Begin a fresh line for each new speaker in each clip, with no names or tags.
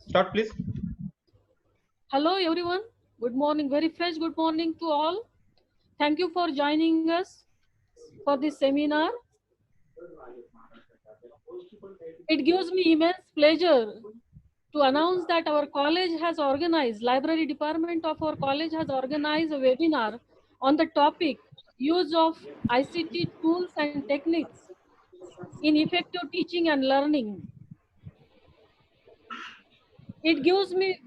Start, please.
Hello, everyone. Good morning. Very fresh good morning to all. Thank you for joining us for this seminar. It gives me immense pleasure to announce that our college has organized, library department of our college has organized a webinar on the topic use of ICT tools and techniques in effective teaching and learning. It gives me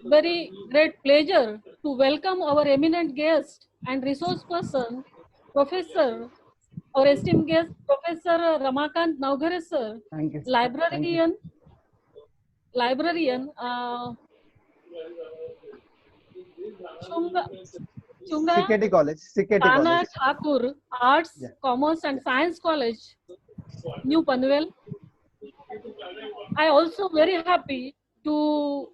very great pleasure to welcome our eminent guest and resource person, Professor, our esteemed guest, Professor Ramakant Naugare sir,
Thank you.
librarian, Chunga
CKT College.
Tana Thakur, Arts, Commerce and Science College, New Panvel. I also very happy to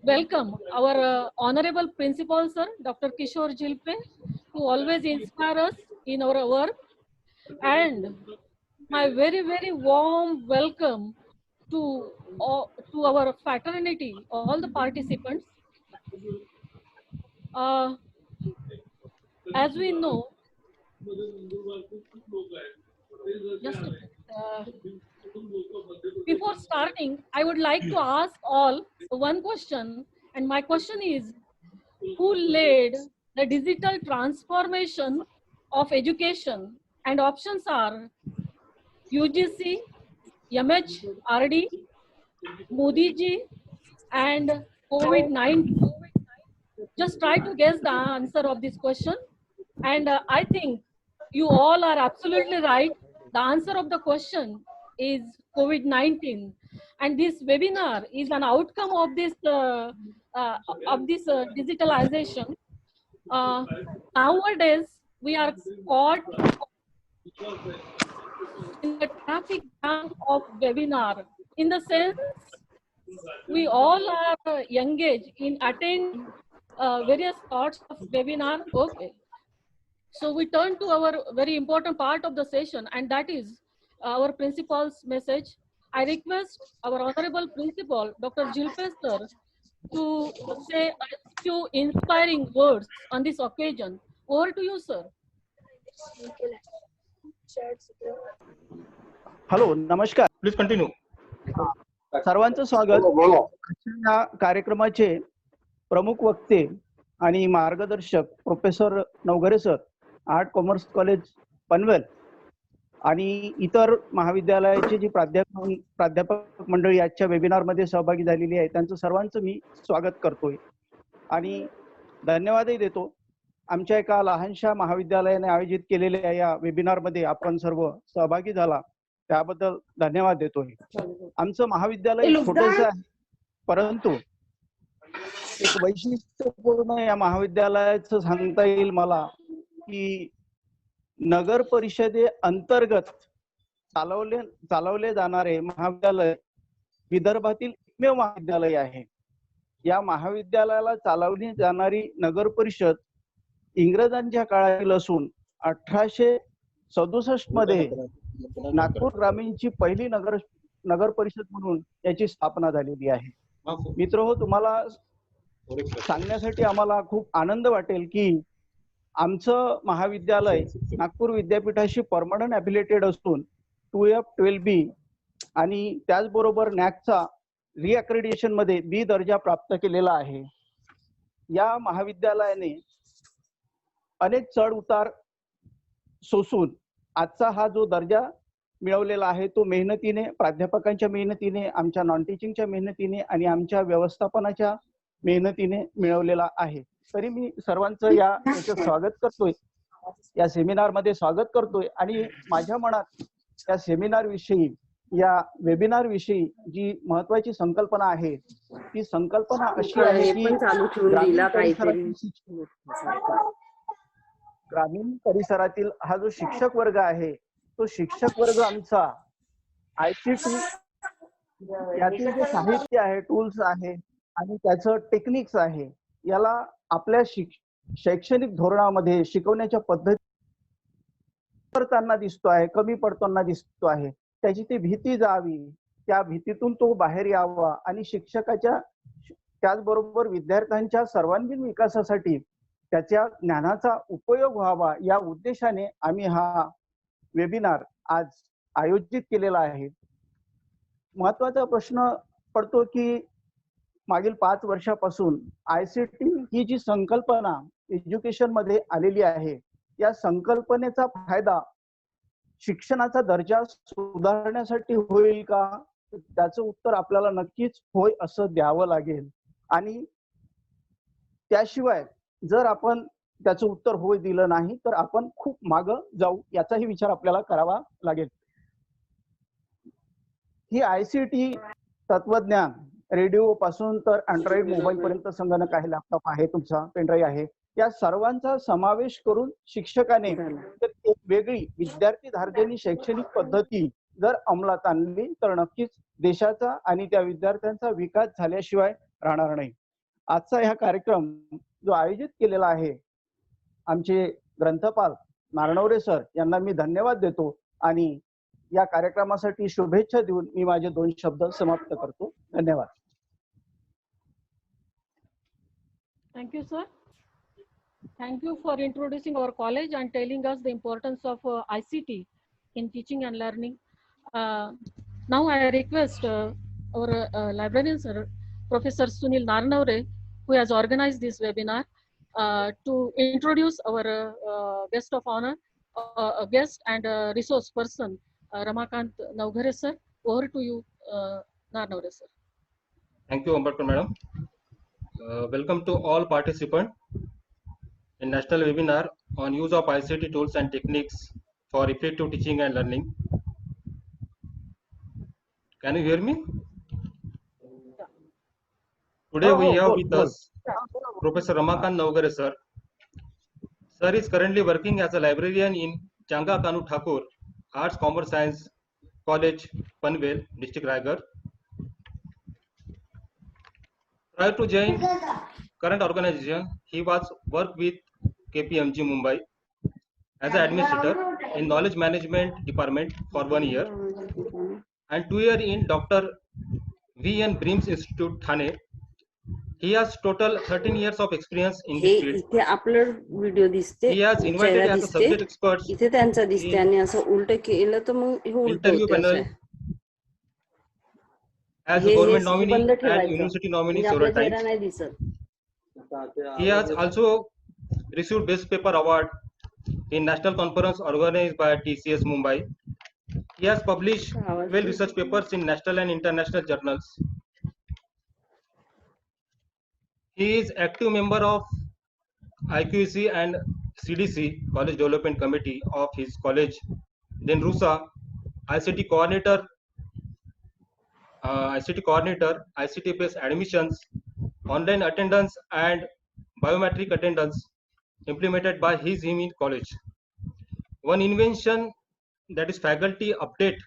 welcome our honorable principal sir, Dr. Kishore Jilpe, who always inspire us in our work, and my very warm welcome to our fraternity, all the participants. As we know, before starting, I would like to ask all one question, and my question is, who led the digital transformation of education? And options are UGC, MHRD, Modi ji, and COVID-19. Just try to guess the answer of this question. And I think you all are absolutely right. The answer of the question is COVID-19. And this webinar is an outcome of this digitalization. Nowadays, we are caught in the traffic jam of webinar. In the sense, we all are engaged in attending various parts of webinar. Okay. So we turn to our very important part of the session, and that is our principal's message. I request our honorable principal, Dr. Jilpe sir, to say a few inspiring words on this occasion. Over to you, sir.
Hello, नमस्कार.
Please continue.
सर्वांचं स्वागत. या कार्यक्रमाचे प्रमुख वक्ते आणि मार्गदर्शक professor Navghare sir, art commerce college Panvel, आणि इतर महाविद्यालयाचे जी प्राध्यापक मंडळी आजच्या वेबिनार मध्ये सहभागी झालेली आहे, त्यांचं सर्वांचं मी स्वागत करतोय आणि धन्यवादही देतो. आमच्या एका लहानशा महाविद्यालयाने आयोजित केलेल्या या वेबिनार मध्ये आपण सर्व सहभागी झाला, त्याबद्दल धन्यवाद देतोय. आमचं महाविद्यालय छोटंसं आहे, परंतु एक वैशिष्ट्यपूर्ण या महाविद्यालयाचं सांगता येईल मला की नगर परिषदे अंतर्गत चालवले जाणारे महाविद्यालय विदर्भातील एकमेव महाविद्यालय आहे. या महाविद्यालयाला चालवली जाणारी नगर परिषद इंग्रजांच्या काळातील असून 1867 मध्ये नागपूर ग्रामीणची पहिली नगर परिषद म्हणून याची स्थापना झालेली आहे. मित्रहो, तुम्हाला सांगण्यासाठी आम्हाला खूप आनंद वाटेल की आमचं महाविद्यालय नागपूर विद्यापीठाशी परमनंट ॲफिलिएटेड असून 2F12B आणि त्याचबरोबर नॅकचा रिअक्रेडिटेशन मध्ये B दर्जा प्राप्त केलेला आहे. या महाविद्यालयाने अनेक चढ उतार सोसून आजचा हा जो दर्जा मिळवलेला आहे तो मेहनतीने, प्राध्यापकांच्या मेहनतीने, आमच्या नॉन टीचिंगच्या मेहनतीने आणि आमच्या व्यवस्थापनाच्या मेहनतीने मिळवलेला आहे. तरी मी सर्वांचं याचं स्वागत करतोय, या सेमिनार मध्ये स्वागत करतोय आणि माझ्या मनात या सेमिनार विषयी, या वेबिनार विषयी जी महत्वाची संकल्पना आहे ती संकल्पना अशी आहे की ग्रामीण परिसरातील हा जो शिक्षक वर्ग आहे तो शिक्षक वर्ग आमचा ICT यातील जे साहित्य आहे, टूल्स आहे आणि त्याचं टेक्निक्स आहे, याला आपल्या शैक्षणिक धोरणामध्ये शिकवण्याच्या पद्धती करताना दिसतो आहे, कमी पडताना दिसतो आहे. त्याची ती भीती जावी, त्या भीतीतून तो बाहेर यावा आणि शिक्षकाच्या त्याचबरोबर विद्यार्थ्यांच्या सर्वांगीण विकासासाठी त्याच्या ज्ञानाचा उपयोग व्हावा या उद्देशाने आम्ही हा वेबिनार आज आयोजित केलेला आहे. महत्वाचा प्रश्न पडतो की मागील 5 वर्षापासून ICT ही जी संकल्पना एज्युकेशन मध्ये आलेली आहे, या संकल्पनेचा फायदा शिक्षणाचा दर्जा सुधारण्यासाठी होईल का? त्याचं उत्तर आपल्याला नक्कीच होय असं द्यावं लागेल. आणि त्याशिवाय जर आपण त्याचं उत्तर होय दिलं नाही तर आपण खूप मागं जाऊ याचाही विचार आपल्याला करावा लागेल. ही ICT तत्वज्ञान रेडिओ पासून तर अँड्रॉइड मोबाईल पर्यंत संगणक आहे, लॅपटॉप आहे, तुमचा पेनड्राईव्ह आहे, या सर्वांचा समावेश करून शिक्षकाने एक वेगळी विद्यार्थी धार्जिणी शैक्षणिक पद्धती जर अंमलात आणली तर नक्कीच देशाचा आणि त्या विद्यार्थ्यांचा विकास झाल्याशिवाय राहणार नाही. आजचा हा कार्यक्रम जो आयोजित केलेला आहे, आमचे ग्रंथपाल नारनवरे सर यांना मी धन्यवाद देतो आणि या कार्यक्रमासाठी शुभेच्छा देऊन मी माझे 2 शब्द समाप्त करतो. धन्यवाद.
Thank you, sir. Thank you for introducing our college and telling us the importance of ICT in teaching and learning. Now I request our librarian sir, Professor Sunil Narnavre, who has organized this webinar, to introduce our guest of honor, guest and resource person, Ramakant Naugare sir. Over to you, Narnavre sir.
Thank you, Ambedkar madam. Welcome to all participants in national webinar on use of ICT tools and techniques for effective teaching and learning. Can you hear me? Today we have with us Professor Ramakant Naugare sir. Sir is currently working as a librarian in Changa Kanu Thakur Arts Commerce Science College, Panvel, District Raigad. Prior to join current organization, he was worked with KPMG Mumbai as an administrator in knowledge management department for 1 year and 2 years in Dr. V.N. Breams Institute, Thane. He has total 13 years of experience in this field.
इथे upload video दिसते,
He has invited as a subject experts
इथे त्यांचा दिसते आणि असं उलट केलं तर मग हे उलट
interview
होते
panel
असं.
as a
हे
government
बंद
nominee and
ठेवायचं
university nominee
म्हणजे आपला
several
चेहरा
times.
नाही दिसत.
He has also received Best Paper Award in national conference organized by TCS Mumbai. He has published 12 research papers in national and international journals. He is active member of IQC and CDC, College Development Committee of his college. Then RUSA, ICT coordinator, ICT-based admissions, online attendance and biometric attendance implemented by him in college. One invention, that is faculty update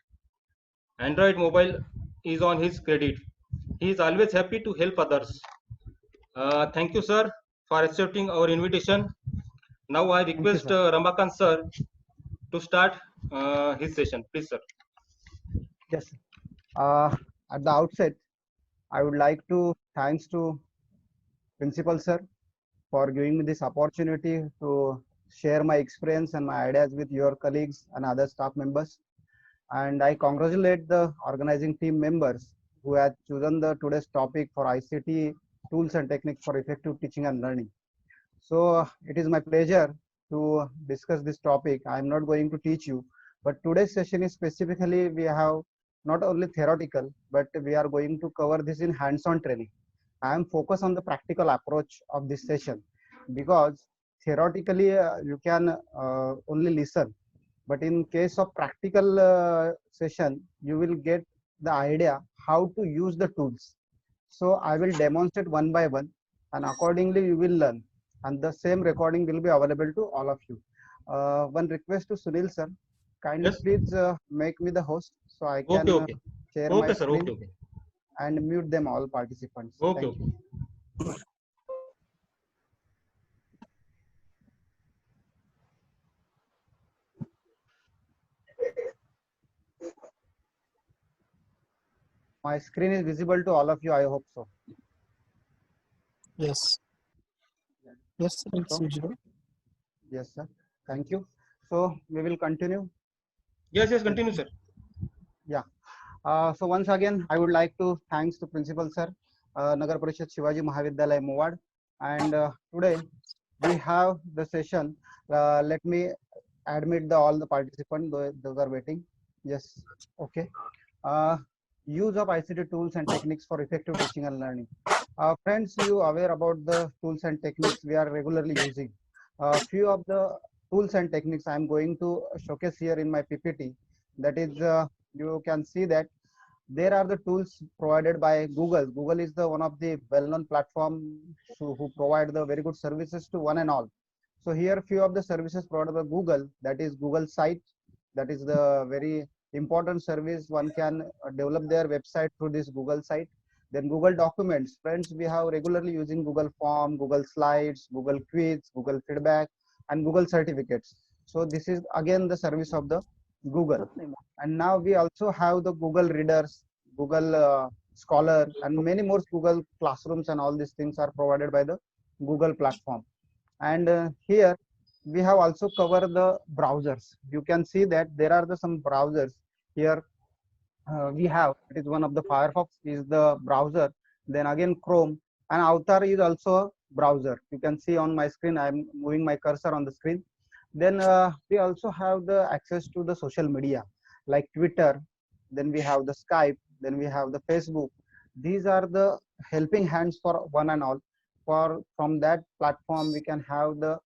Android mobile, is on his credit. He is always happy to help others. Thank you, sir, for accepting our invitation. Now I request Ramakant sir to start his session. Please, sir.
Yes. At the outset, I would like to thanks to Principal sir for giving me this opportunity to share my experience and my ideas with your colleagues and other staff members. And I congratulate the organizing team members who had chosen the today's topic for ICT tools and techniques for effective teaching and learning. So it is my pleasure to discuss this topic. I am not going to teach you, but today's session is specifically we have not only theoretical, but we are going to cover this in hands-on training. I am focused on the practical approach of this session because theoretically you can only listen, but in case of practical session, you will get the idea how to use the tools. So I will demonstrate one by one, and accordingly you will learn. And the same recording will be available to all of you. One request to Sunil sir, kindly
Yes.
please make me the host so I can share my
Okay, sir.
screen
Okay.
and mute them all participants.
Okay.
Thank you. My screen is visible to all of you, I hope so.
Yes. Yes, sir, it's
So,
visible.
yes, sir. Thank you. So we will continue.
Yes, yes, continue, sir.
Yeah. So once again, I would like to thanks to Principal Sir, Nagar Parishad Shivaji Mahavidyalaya Mowad. And today we have the session. Let me admit all the participants, those are waiting. Yes. Okay. Use of ICT tools and techniques for effective teaching and learning. Friends, you aware about the tools and techniques we are regularly using. Few of the tools and techniques I am going to showcase here in my PPT. That is, you can see that there are the tools provided by Google. Google is the one of the well-known platform who provide the very good services to one and all. So here few of the services provided by Google, that is Google Site, that is the very important service. One can develop their website through this Google Site. Then Google Documents. Friends, we have regularly using Google Form, Google Slides, Google Quiz, Google Feedback, and Google Certificates. So this is again the service of the Google. And now we also have the Google Readers, Google Scholar, and many more Google Classrooms, and all these things are provided by the Google platform. And here we have also covered the browsers. You can see that there are some browsers here. We have, it is one of the Firefox is the browser, then again Chrome, and Avatar is also a browser. You can see on my screen, I am moving my cursor on the screen. Then we also have the access to the social media like Twitter, then we have the Skype, then we have the Facebook. These are the helping hands for one and all. For from that platform we can have the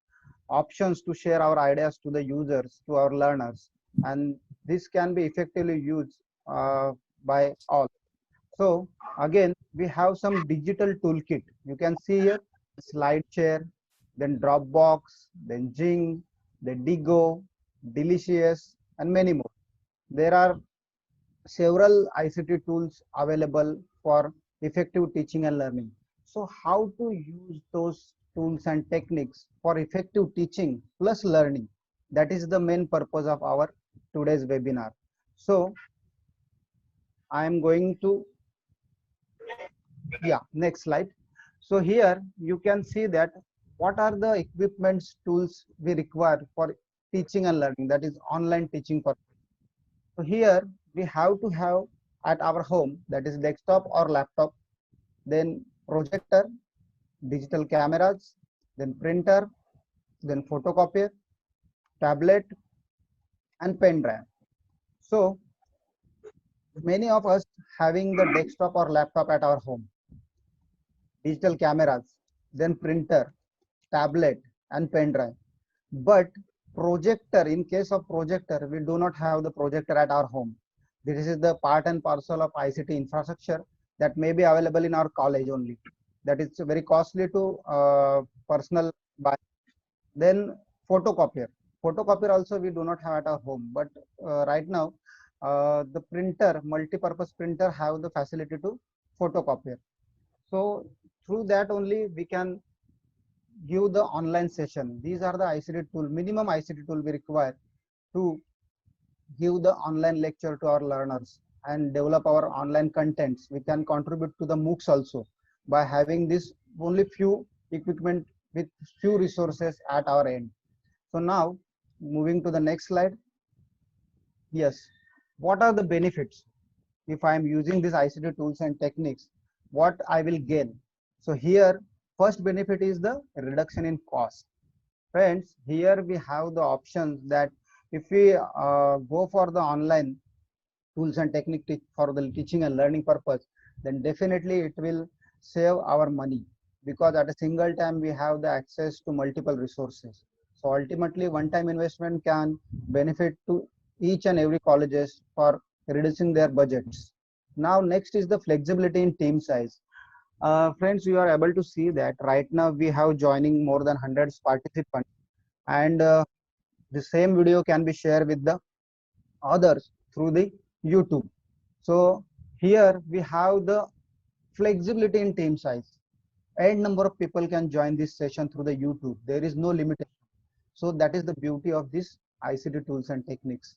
options to share our ideas to the users, to our learners, and this can be effectively used by all. So again, we have some digital toolkit. You can see here SlideShare, then Dropbox, then Jing, then Digo, Delicious, and many more. There are several ICT tools available for effective teaching and learning. So how to use those tools and techniques for effective teaching plus learning? That is the main purpose of our today's webinar. So I am going to, next slide. So here you can see that what are the equipments, tools we require for teaching and learning, that is online teaching purpose. So here we have to have at our home, that is desktop or laptop, then projector, digital cameras, then printer, then photocopier, tablet, and pen drive. So many of us having the desktop or laptop at our home, digital cameras, then printer, tablet, and pen drive. But projector, in case of projector, we do not have the projector at our home. This is the part and parcel of ICT infrastructure that may be available in our college only. That is very costly to personal buy. Then photocopier. Photocopier also we do not have at our home. But right now, the printer, multi-purpose printer have the facility to photocopier. So through that only we can give the online session. These are the ICT tool, minimum ICT tool we require to give the online lecture to our learners and develop our online contents. We can contribute to the MOOCs also by having this only few equipment with few resources at our end. So now moving to the next slide. Yes, what are the benefits if I am using these ICT tools and techniques? What I will gain? So here first benefit is the reduction in cost. Friends, here we have the options that if we go for the online tools and technique for the teaching and learning purpose, then definitely it will save our money, because at a single time we have the access to multiple resources. So ultimately one-time investment can benefit to each and every colleges for reducing their budgets. Now next is the flexibility in team size. Friends, you are able to see that right now we have joining more than hundreds participants, and the same video can be shared with the others through the YouTube. So here we have the flexibility in team size. N number of people can join this session through the YouTube. There is no limitation. So that is the beauty of this ICT tools and techniques.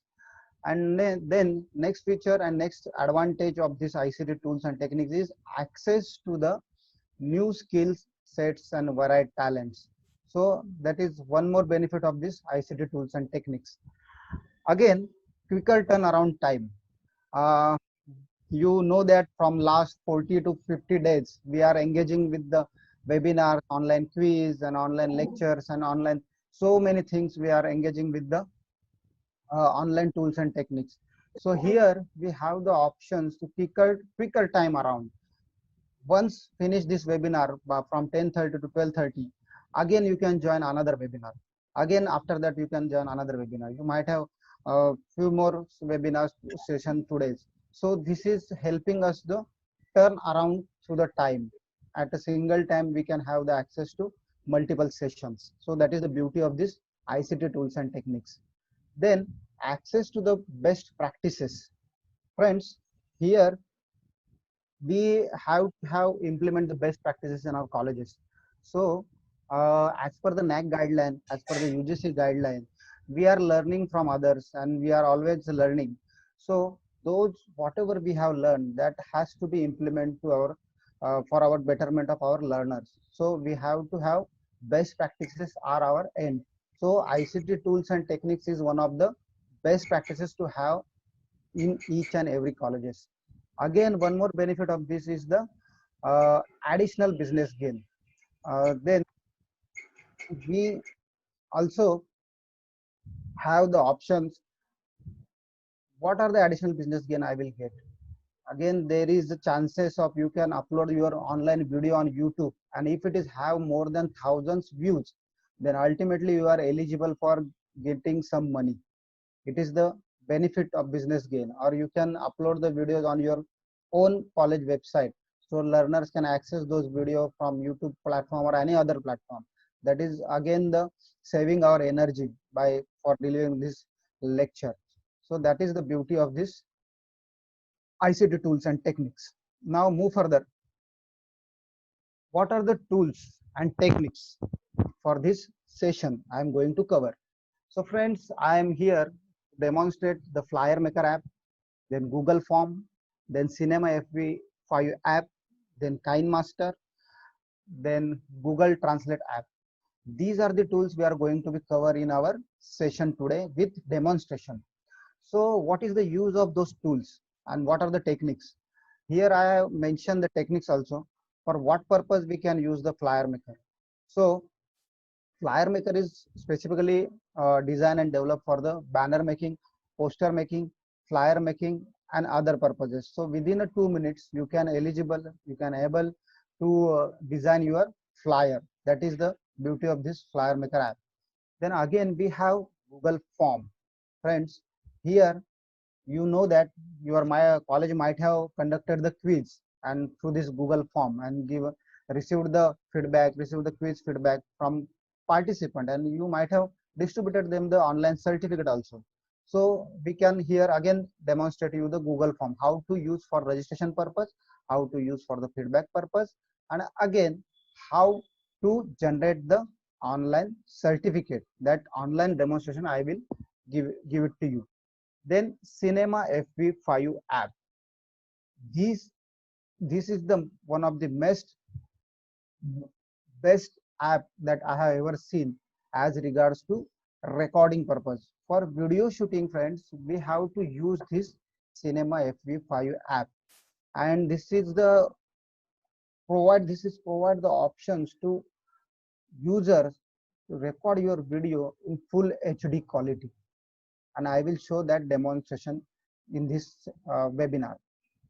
And then next feature and next advantage of this ICT tools and techniques is access to the new skills sets and varied talents. So that is one more benefit of this ICT tools and techniques. Again, quicker turnaround time. Uh, you know that from last 40 to 50 days, we are engaging with the webinar, online quiz and online lectures and online, so many things we are engaging with the online tools and techniques. So here we have the options to quicker time around. Once finish this webinar from 10:30 to 12:30, again you can join another webinar. Again after that you can join another webinar. You might have a few more webinars session today. So this is helping us to turn around through the time. At a single time we can have the access to multiple sessions. So that is the beauty of this ICT tools and techniques. Then access to the best practices. Friends, here we have to have implement the best practices in our colleges. So as per the NAC guideline, as per the UGC guideline, we are learning from others and we are always learning. So those whatever we have learned, that has to be implemented to our for our betterment of our learners. So we have to have best practices are our end. So ICT tools and techniques is one of the best practices to have in each and every colleges. Again, one more benefit of this is the additional business gain. Then we also have the options. What are the additional business gain I will get? Again, there is the chances of you can upload your online video on YouTube, and if it is have more than thousands views, then ultimately you are eligible for getting some money. It is the benefit of business gain. Or you can upload the videos on your own college website, so learners can access those videos from YouTube platform or any other platform. That is again the saving our energy by for delivering this lecture. So that is the beauty of this ICT tools and techniques. Now move further. What are the tools and techniques for this session I am going to cover? So friends, I am here to demonstrate the Flyer Maker app, then Google Form, then Cinema FV5 app, then KineMaster, then Google Translate app. These are the tools we are going to be cover in our session today with demonstration. So what is the use of those tools and what are the techniques? Here I have mentioned the techniques also. For what purpose we can use the Flyer Maker? So Flyer Maker is specifically designed and developed for the banner making, poster making, flyer making, and other purposes. So within a 2 minutes, you can able to design your flyer. That is the beauty of this Flyer Maker app. Then again, we have Google Form. Friends, here you know that your my college might have conducted the quiz and through this Google Form and received the feedback, received the quiz feedback from participant, and you might have distributed them the online certificate also. So we can here again demonstrate you the Google Form, how to use for registration purpose, how to use for the feedback purpose, and again how to generate the online certificate. That online demonstration I will give it to you. Then Cinema FV5 app. This is the one of the best app that I have ever seen as regards to recording purpose. For video shooting, friends, we have to use this Cinema FV5 app, and this is provide the options to users to record your video in full HD quality, and I will show that demonstration in this webinar.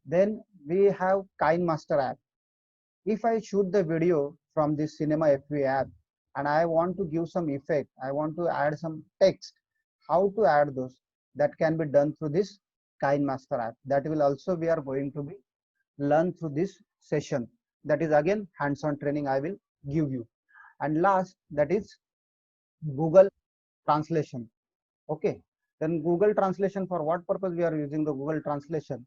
Then we have KineMaster app. If I shoot the video from this Cinema FV app and I want to give some effect, I want to add some text, how to add those? That can be done through this KineMaster app. That will also we are going to be learn through this session. That is again hands-on training I will give you. And last, that is Google Translation. Okay. Then Google Translation, for what purpose we are using the Google Translation,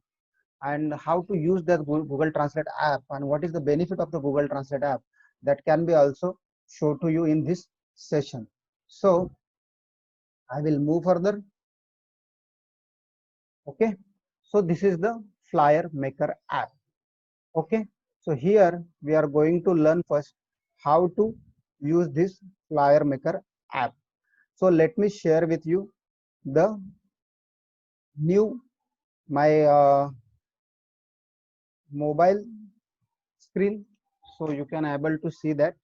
and how to use that Google Translate app, and what is the benefit of the Google Translate app, that can be also shown to you in this session. So I will move further.
Okay, so this is the Flyer Maker app. Okay, so here we are going to learn first how to use this Flyer Maker app. So let me share with you the new my mobile screen, so you can able to see that.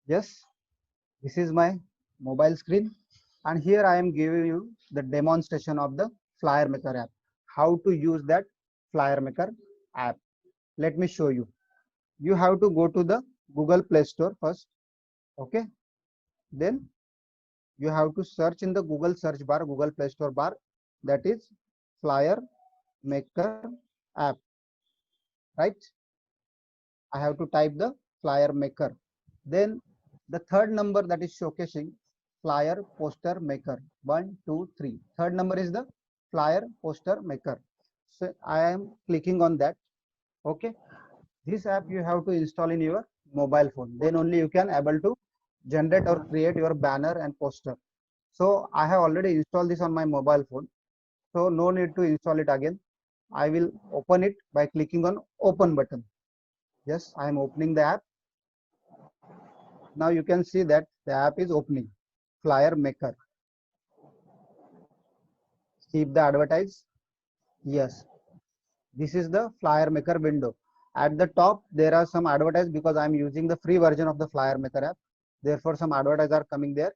Yes, this is my mobile screen, and here I am giving you the demonstration of the Flyer Maker app, how to use that Flyer Maker app. Let me show you. You have to go to the Google Play Store first. Okay, then you have to search in the Google search bar, Google Play Store bar, that is Flyer Maker app, right? I have to type the Flyer Maker. Then the third number that is showcasing Flyer Poster Maker, 1 2 3. Third number is the Flyer Poster Maker. So I am clicking on that. Okay, this app you have to install in your mobile phone, then only you can able to generate or create your banner and poster. So I have already installed this on my mobile phone, so no need to install it again. I will open it by clicking on open button. Yes, I am opening the app. Now you can see that the app is opening. Flyer Maker. Keep the advertise. Yes, this is the Flyer Maker window. At the top there are some advertise because I am using the free version of the Flyer Maker app, therefore some advertise are coming there.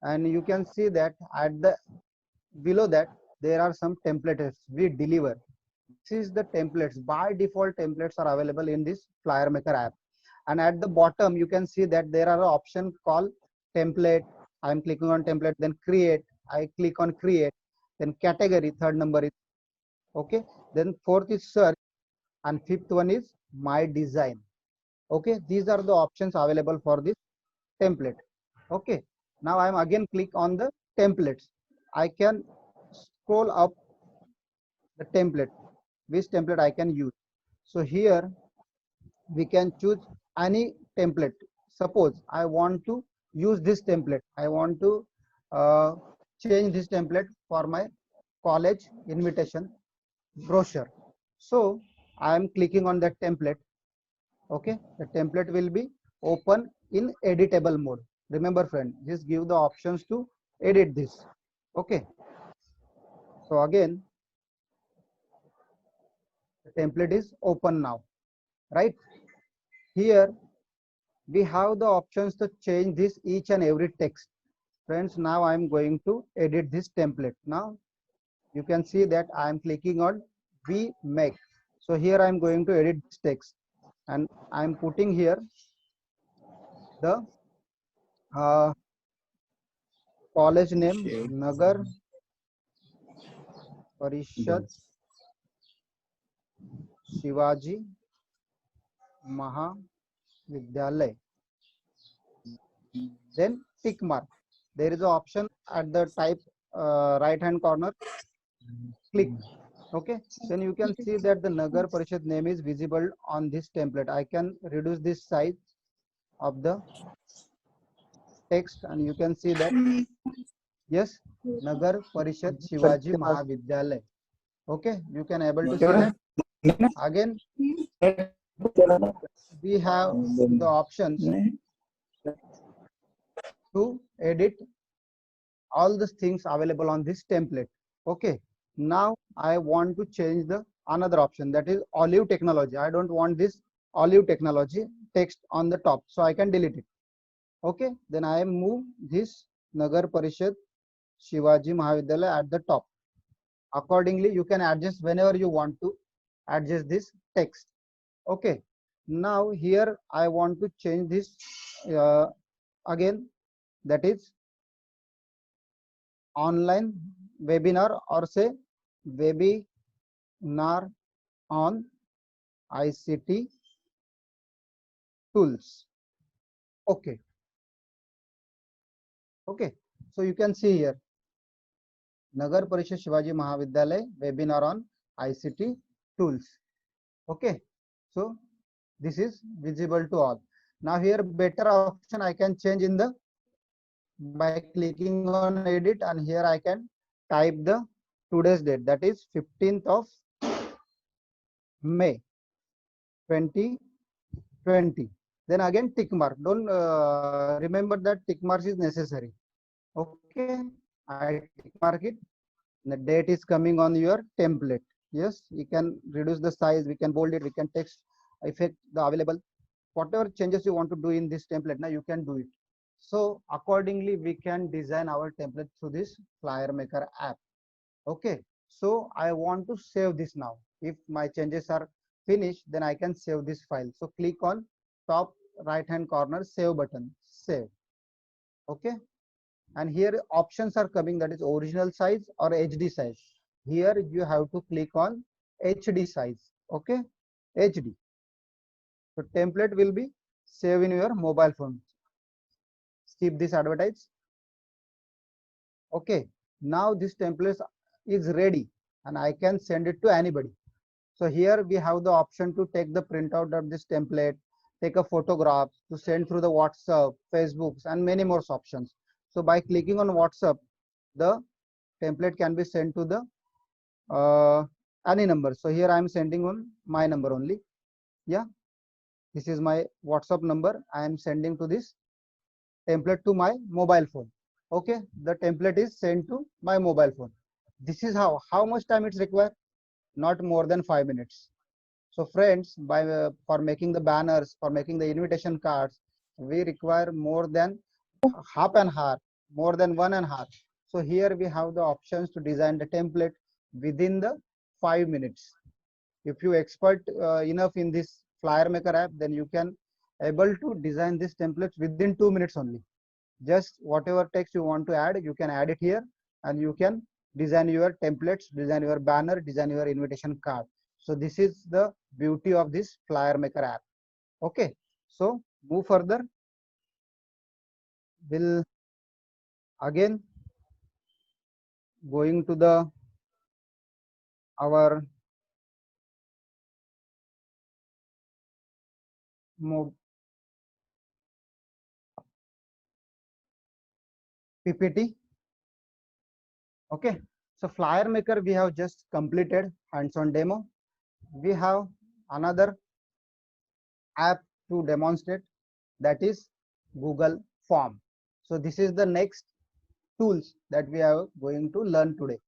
And you can see that at the below that there are some templates we deliver. This is the templates. By default templates are available in this Flyer Maker app. And at the bottom you can see that there are an option called template. I am clicking on template, then create. I click on create, then category, third number is okay, then fourth is search, and fifth one is my design. Okay, these are the options available for this template. Okay, now I am again click on the templates. I can scroll up the template, which template I can use. So here we can choose any template. Suppose I want to use this template, I want to change this template for my college invitation brochure. So I am clicking on that template. Okay, the template will be open in editable mode. Remember friend, just give the options to edit this. Okay, so again the template is open now, right? Here we have the options to change this each and every text. Friends, now I am going to edit this template. Now you can see that I am clicking on we make. So here I am going to edit this text, and I am putting here the college name, Nagar Parishad Shivaji Mahavidyalay. Then tick mark. There is an option at the type right hand corner. Click. Okay. Then you can see that the Nagar Parishad name is visible on this template. I can reduce this size of the text, and you can see that yes, Nagar Parishad Shivaji Mahavidyalay. Okay, you can able to see that. Again we have the options to edit all the things available on this template. Okay, now I want to change the another option, that is Olive Technology. I don't want this Olive Technology text on the top, so I can delete it. Okay, then I move this Nagar Parishad Shivaji Mahavidyalay at the top. Accordingly you can adjust whenever you want to adjust this text. Okay, now here I want to change this again, that is online webinar, or say webinar on ICT tools. Okay, okay, so you can see here Nagar Parishad Shivaji Mahavidyalay webinar on ICT tools. Okay, so this is visible to all. Now here better option I can change in the by clicking on edit, and here I can type the today's date, that is 15th of May 2020. Then again tick mark. Don't remember that tick mark is necessary. Okay, I tick mark it. The date is coming on your template. Yes, you can reduce the size, we can bold it, we can text effect the available. Whatever changes you want to do in this template, now you can do it. So accordingly, we can design our template through this Flyer Maker app. Okay, so I want to save this now. If my changes are finished, then I can save this file. So click on top right hand corner save button, save. Okay, and here options are coming, that is original size or HD size. Here you have to click on HD size. Okay, HD. So template will be saved in your mobile phone. Skip this advertise. Okay, now this template is ready and I can send it to anybody. So here we have the option to take the printout of this template, take a photograph, to send through the WhatsApp, Facebooks, and many more options. So by clicking on WhatsApp, the template can be sent to the any number. So here I am sending on my number only. Yeah, this is my WhatsApp number. I am sending to this template to my mobile phone. Okay, the template is sent to my mobile phone. This is how much time it's required? Not more than 5 minutes. So friends, by for making the banners, for making the invitation cards, we require more than half an hour, more than 1.5. So here we have the options to design the template within the 5 minutes. If you expert enough in this Flyer Maker app, then you can able to design this templates within 2 minutes only. Just whatever text you want to add, you can add it here, and you can design your templates, design your banner, design your invitation card. So this is the beauty of this Flyer Maker app. Okay, so move further. We'll again going to the our PPT. Okay, so Flyer Maker we have just completed hands-on demo. We have another app to demonstrate, that is Google Form. So this is the next tools that we are going to learn today.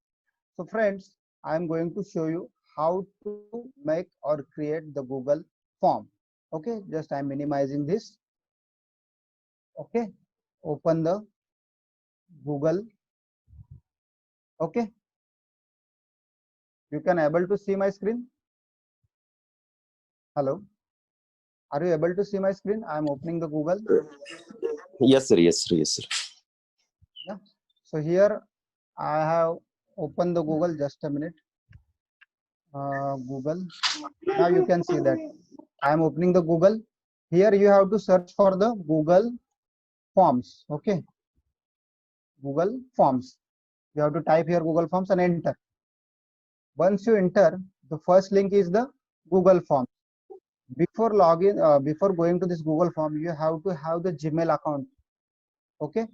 So friends, I am going to show you how to make or create the Google Form. Okay, just I am minimizing this. Okay, open the Google. Okay, you can able to see my screen. Hello, are you able to see my screen? I am opening the Google.
Yes, sir. Yes, sir. Yes, sir.
Yeah. So here I have opened the Google. Just a minute. Google. Now you can see that I am opening the Google. Here you have to search for the Google Forms. Okay. Google Forms. You have to type here Google Forms and enter. Once you enter, the first link is the Google Form. Before login, before going to this Google Form, you have to have the Gmail account. Okay.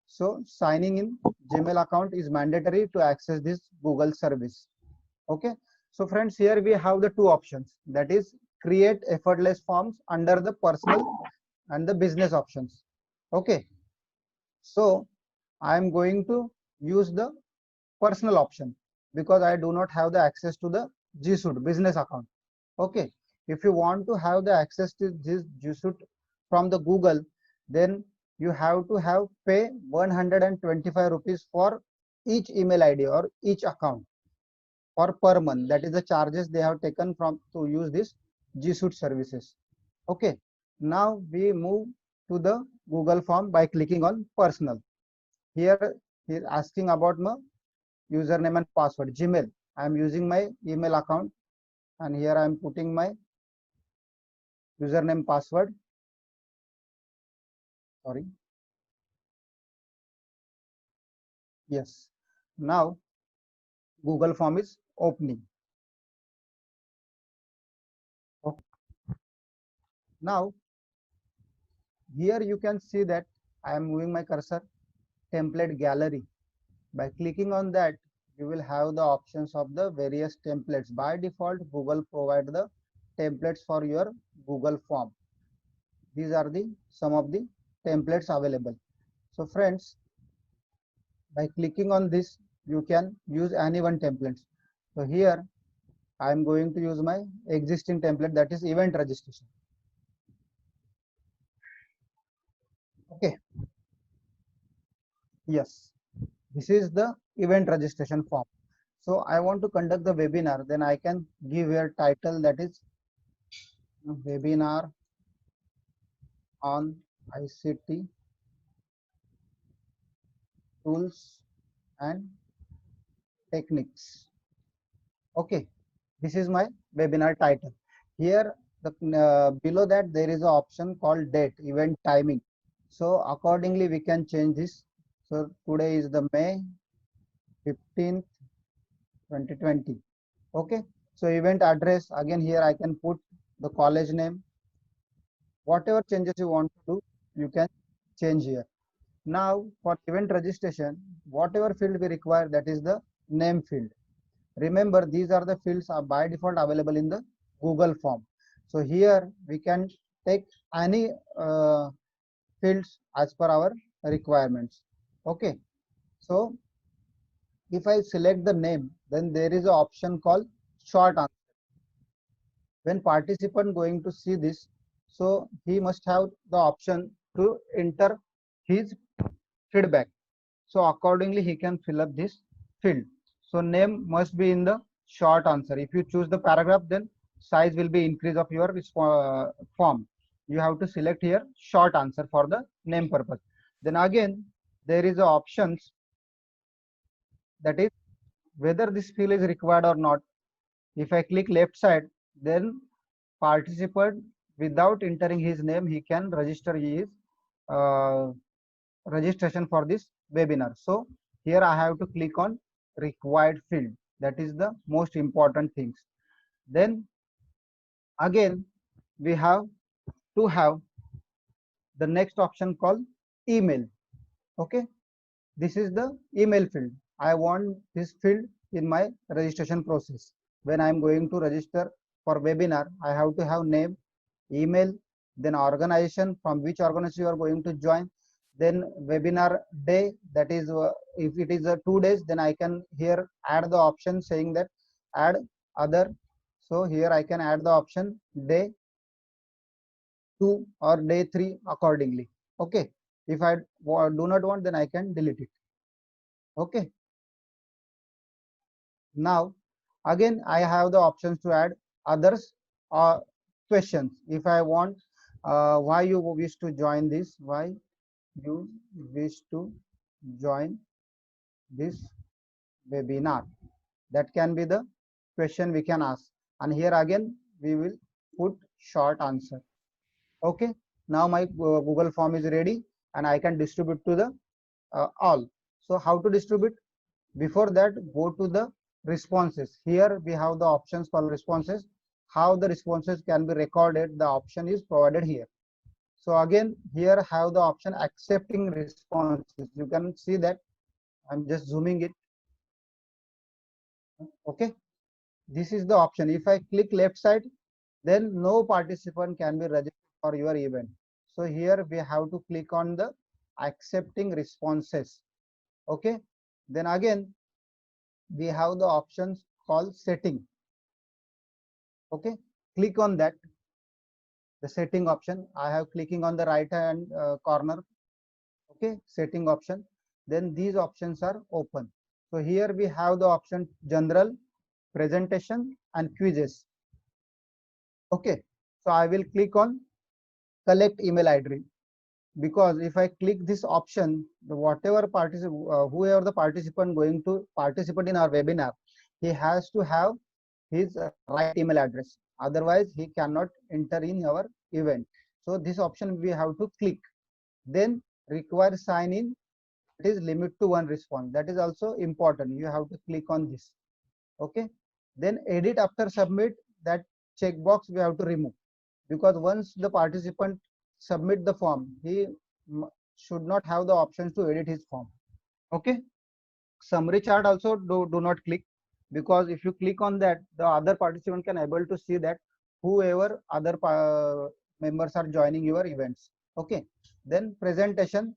So signing in Gmail account is mandatory to access this Google service. Okay. So friends, here we have the two options, that is create effortless forms under the personal and the business options. Okay. So I am going to use the personal option because I do not have the access to the G Suite business account. Okay. If you want to have the access to this G Suite from the Google, then you have to have pay 125 rupees for each email ID or each account or per month. That is the charges they have taken from to use this G Suite services. Okay. Now we move to the Google Form by clicking on personal. Here he is asking about my username and password, Gmail. I am using my email account, and here I am putting my username password. Sorry. Yes. Now Google Form is opening. Okay. Now here you can see that I am moving my cursor. template gallery. By clicking on that, you will have the options of the various templates. By default, Google provide the templates for your Google form. These are the some of the templates available. So friends, by clicking on this, you can use any one templates. So here I am going to use my existing template, that is event registration. Okay. Yes, this is the event registration form. So I want to conduct the webinar, then I can give your title, that is webinar on ICT tools and techniques. Okay, this is my webinar title. Here below that there is an option called date, event timing. So accordingly we can change this. So today is the May 15th 2020. Okay, so event address, again here I can put the college name. Whatever changes you want to do, you can change here. Now for event registration, whatever field we require, that is the name field. Remember, these are the fields are by default available in the Google form. So here we can take any fields as per our requirements. Okay, so if I select the name, then there is an option called short answer. When participant going to see this, so he must have the option to enter his feedback. So accordingly he can fill up this field. So name must be in the short answer. If you choose the paragraph, then size will be increase of your form. You have to select here short answer for the name purpose. Then again there is options, that is whether this field is required or not. If I click left side, then participant without entering his name, he can register his registration for this webinar. So here I have to click on required field. That is the most important things. Then again we have to have the next option called email. Okay, this is the email field. I want this field in my registration process. When I am going to register for webinar, I have to have name, email, then organization, from which organization you are going to join, then webinar day, that is if it is 2 days, then I can here add the option saying that add other. So here I can add the option day 2 or day 3 accordingly. Okay, if I do not want, then I can delete it. Okay, now again I have the options to add others or questions. If I want why you wish to join this, why you wish to join this webinar, that can be the question we can ask, and here again we will put short answer. Okay, now my Google form is ready and I can distribute to the all. So how to distribute? Before that, go to the responses. Here we have the options for responses. How the responses can be recorded, the option is provided here. So again here have the option accepting responses. You can see that I'm just zooming it. Okay, this is the option. If I click left side, then no participant can be registered for your event. So here we have to click on the accepting responses. Okay, then again we have the options called setting. Okay, click on that, the setting option. I have clicking on the right hand corner. Okay, setting option. Then these options are open. So here we have the option general, presentation and quizzes. Okay, so I will click on collect email ID, because if I click this option, whoever the participant going to participate in our webinar, he has to have his right email address, otherwise he cannot enter in our event. So this option we have to click. Then require sign in, it is limit to 1 response, that is also important. You have to click on this. Okay, then edit after submit, that checkbox we have to remove, because once the participant submit the form, he should not have the options to edit his form. Okay. Summary chart also do not click, because if you click on that, the other participant can able to see that whoever other members are joining your events. Okay. Then presentation,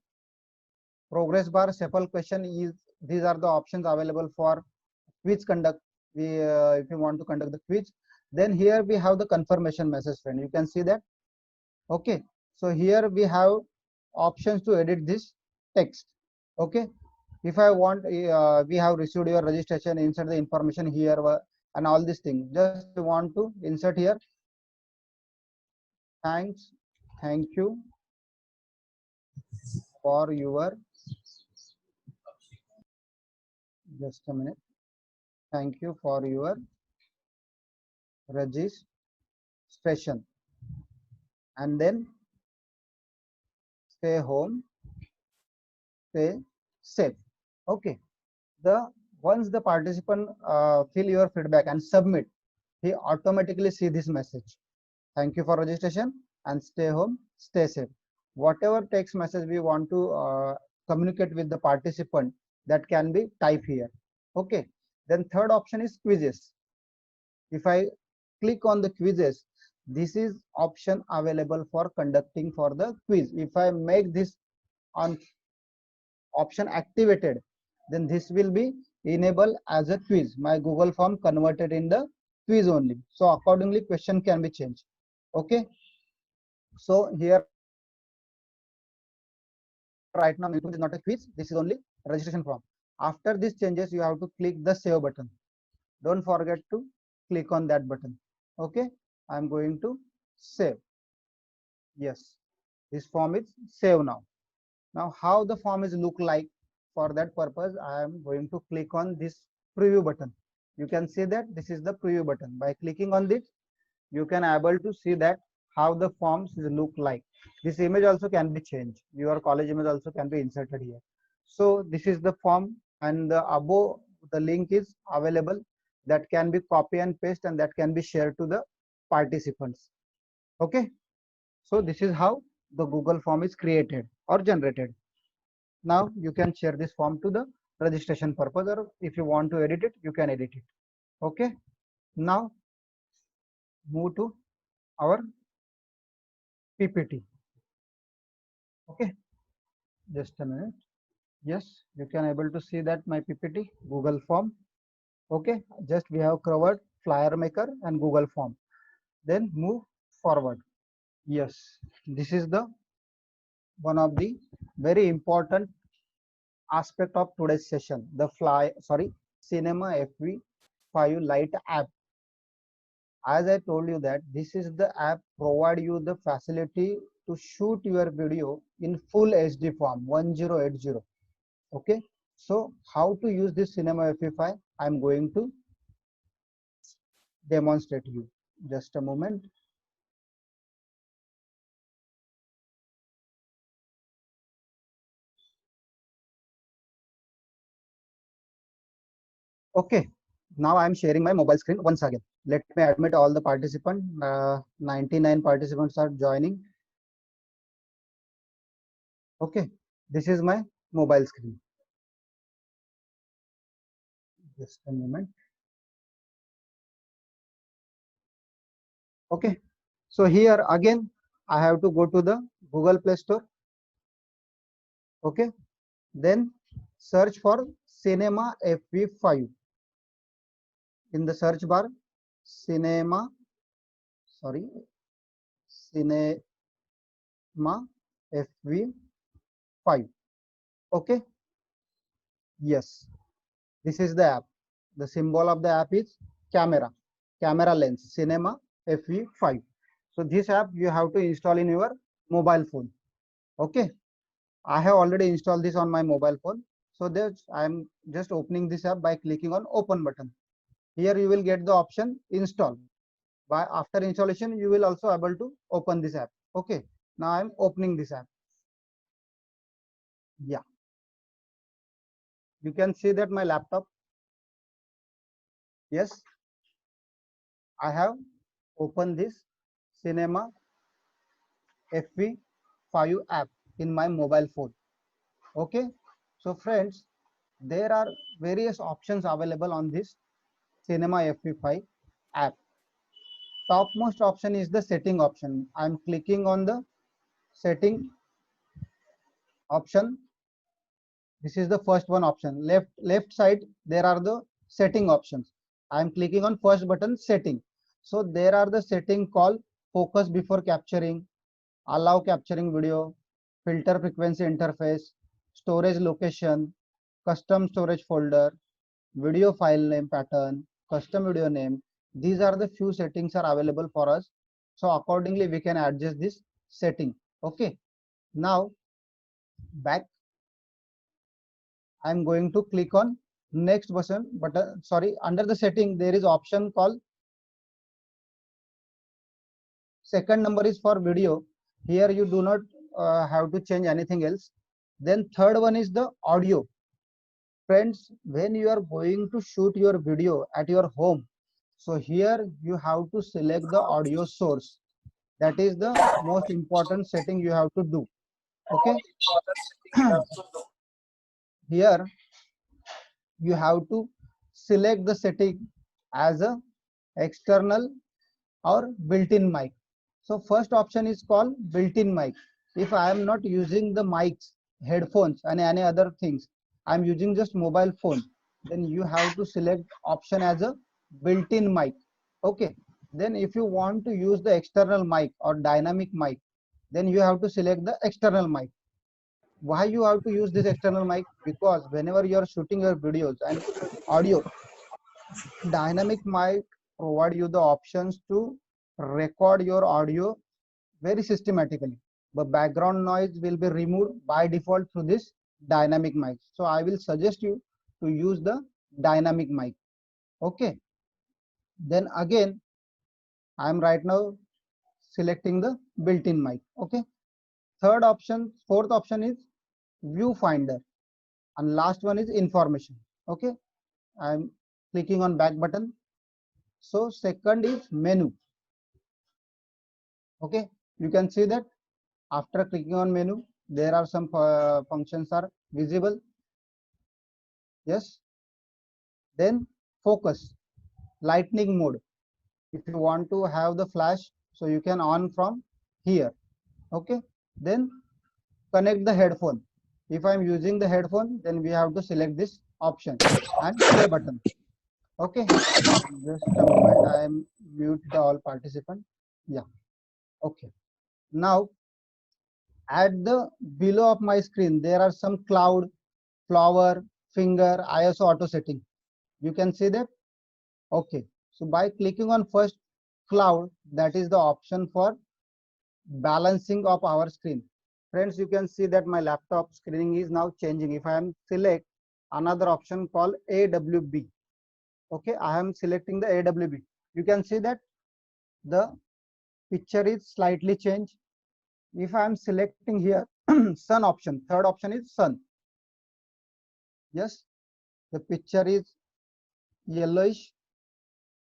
progress bar, sample question is, these are the options available for quiz conduct. We if you want to conduct the quiz, then here we have the confirmation message, friend. You can see that. Okay. So here we have options to edit this text. Okay. If I want, we have received your registration, insert the information here and all these things. Just want to insert here. Thanks. Thank you for your, just a minute. Thank you for your registration. And then stay home, stay safe. Okay. Once the participant fill your feedback and submit, he automatically see this message. Thank you for registration and stay home, stay safe. Whatever text message we want to communicate with the participant, that can be typed here. Okay. Then third option is quizzes. If I click on the quizzes, this is option available for conducting for the quiz. If I make this on option activated, then this will be enabled as a quiz. My Google form converted in the quiz only. So accordingly, question can be changed. Okay. So here right now it is not a quiz. This is only registration form. After these changes, you have to click the save button. Don't forget to click on that button. Okay. I'm going to save. Yes. This form is save now. Now how the form is look like, for that purpose I am going to click on this preview button. You can see that this is the preview button. By clicking on this, you can able to see that how the forms look like. This image also can be changed. Your college image also can be inserted here. So this is the form, and the above the link is available, that can be copy and paste, and that can be shared to the participants. Okay. So this is how the Google form is created or generated. Now you can share this form to the registration purpose, or if you want to edit it, you can edit it. Okay. Now move to our PPT. Okay. Just a minute. Yes, you can able to see that my PPT Google form. Okay. Just we have covered flyer maker and Google form. Then move forward. Yes, this is the one of the very important aspect of today's session, the Cinema FV5 Lite app. As I told you that this is the app provide you the facility to shoot your video in full HD form 1080. Okay. So how to use this Cinema FV5? I'm going to demonstrate you. Just a moment. Okay. Now I'm sharing my mobile screen once again. Let me admit all the participants. 99 participants are joining. Okay. This is my mobile screen. Just a moment. Okay. So here again, I have to go to the Google Play Store. Okay. Then search for Cinema FV5. In the search bar, Cinema FV5. Okay. Yes. This is the app. The symbol of the app is camera lens, Cinema FV5. So this app you have to install in your mobile phone. Okay. I have already installed this on my mobile phone. So that I am just opening this app by clicking on open button. Here you will get the option install. By after installation, you will also able to open this app. Okay. Now I am opening this app. Yeah. You can see that my laptop. Yes. I have opened this Cinema FV5 app in my mobile phone. Okay. So friends, There are various options available on this Cinema FP5 app. Topmost option is the setting option. I'm clicking on the setting option. This is the first one option. Left side there are the setting options. I'm clicking on first button, setting. So there are the setting called focus before capturing, allow capturing video, filter frequency interface, storage location, custom storage folder, video file name pattern, custom video name. These are the few settings are available for us. So accordingly we can adjust this setting. Okay. Now back, I'm going to click on next button. Sorry, under the setting there is option called second number is for video. Here you do not have to change anything else. Then third one is the audio. Friends, when you are going to shoot your video at your home, so here you have to select the audio source. That is the most important setting you have to do. Okay. Here you have to select the setting as a external or built-in mic. So first option is called built-in mic. If I am not using the mics, headphones and any other things, I'm using just mobile phone, then you have to select option as a built-in mic. Okay. Then if you want to use the external mic or dynamic mic, then you have to select the external mic. Why you have to use this external mic? Because whenever you are shooting your videos and audio, dynamic mic provide you the options to record your audio very systematically. But background noise will be removed by default through this dynamic mic. So I will suggest you to use the dynamic mic. Okay. Then again, I am right now selecting the built-in mic. Okay. Fourth option is viewfinder, and last one is information. Okay. I'm clicking on back button. So second is menu. Okay. You can see that after clicking on menu, there are some functions are visible. Yes. Then focus, lightning mode. If you want to have the flash, so you can on from here. Okay. Then connect the headphone. If I'm using the headphone, then we have to select this option and play button. Okay. Just a moment. I am mute the all participant. Yeah. Okay. Now at the below of my screen, there are some cloud, flower, finger, ISO auto setting. You can see that. Okay. So by clicking on first cloud, that is the option for balancing of our screen. Friends, you can see that my laptop screening is now changing. If I am select another option called AWB. Okay, I am selecting the AWB. You can see that the picture is slightly changed. If I am selecting here sun option, third option is sun. Yes, the picture is yellowish.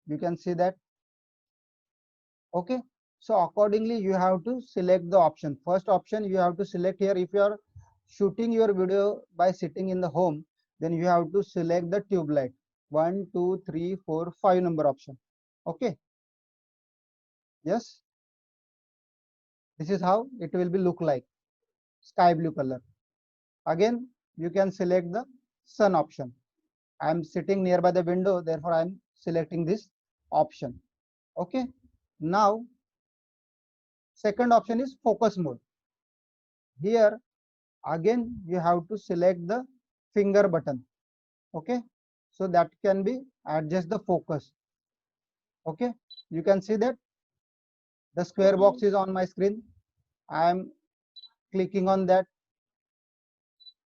You can see that. Okay. So accordingly, you have to select the option. First option you have to select here. If you are shooting your video by sitting in the home, then you have to select the tube light. 1, 2, 3, 4, 5 number option. Okay. Yes. This is how it will be look like. Sky blue color. Again, you can select the sun option. I am sitting nearby the window, therefore I am selecting this option. Okay. Now, second option is focus mode. Here again you have to select the finger button. Okay, so that can be adjust the focus. Okay, you can see that the square box is on my screen. I am clicking on that.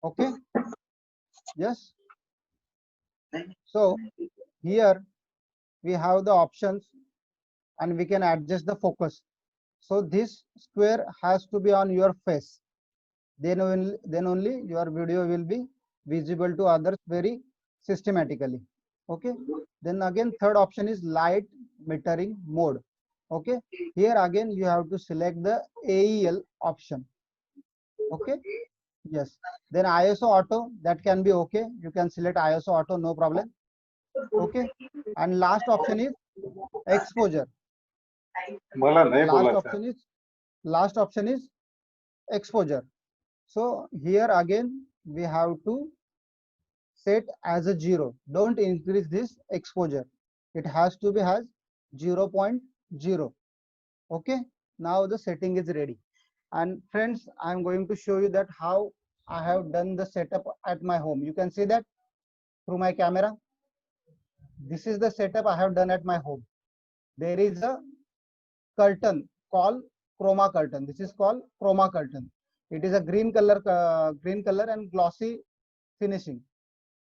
Okay, yes. So here we have the options and we can adjust the focus. So this square has to be on your face. Then only your video will be visible to others very systematically. Okay. Then again, third option is light metering mode. Okay. Here again, you have to select the AEL option. Okay. Yes. Then ISO auto, that can be okay. You can select ISO auto, no problem. Okay. And last option is exposure. Last option is exposure. So here again we have to set as a 0. Don't increase this exposure. It has to be as 0.0. Okay. Now the setting is ready. And friends, I'm going to show you that how I have done the setup at my home. You can see that through my camera. This is the setup I have done at my home. There is a curtain called chroma curtain. This is called chroma curtain. It is a green color and glossy finishing.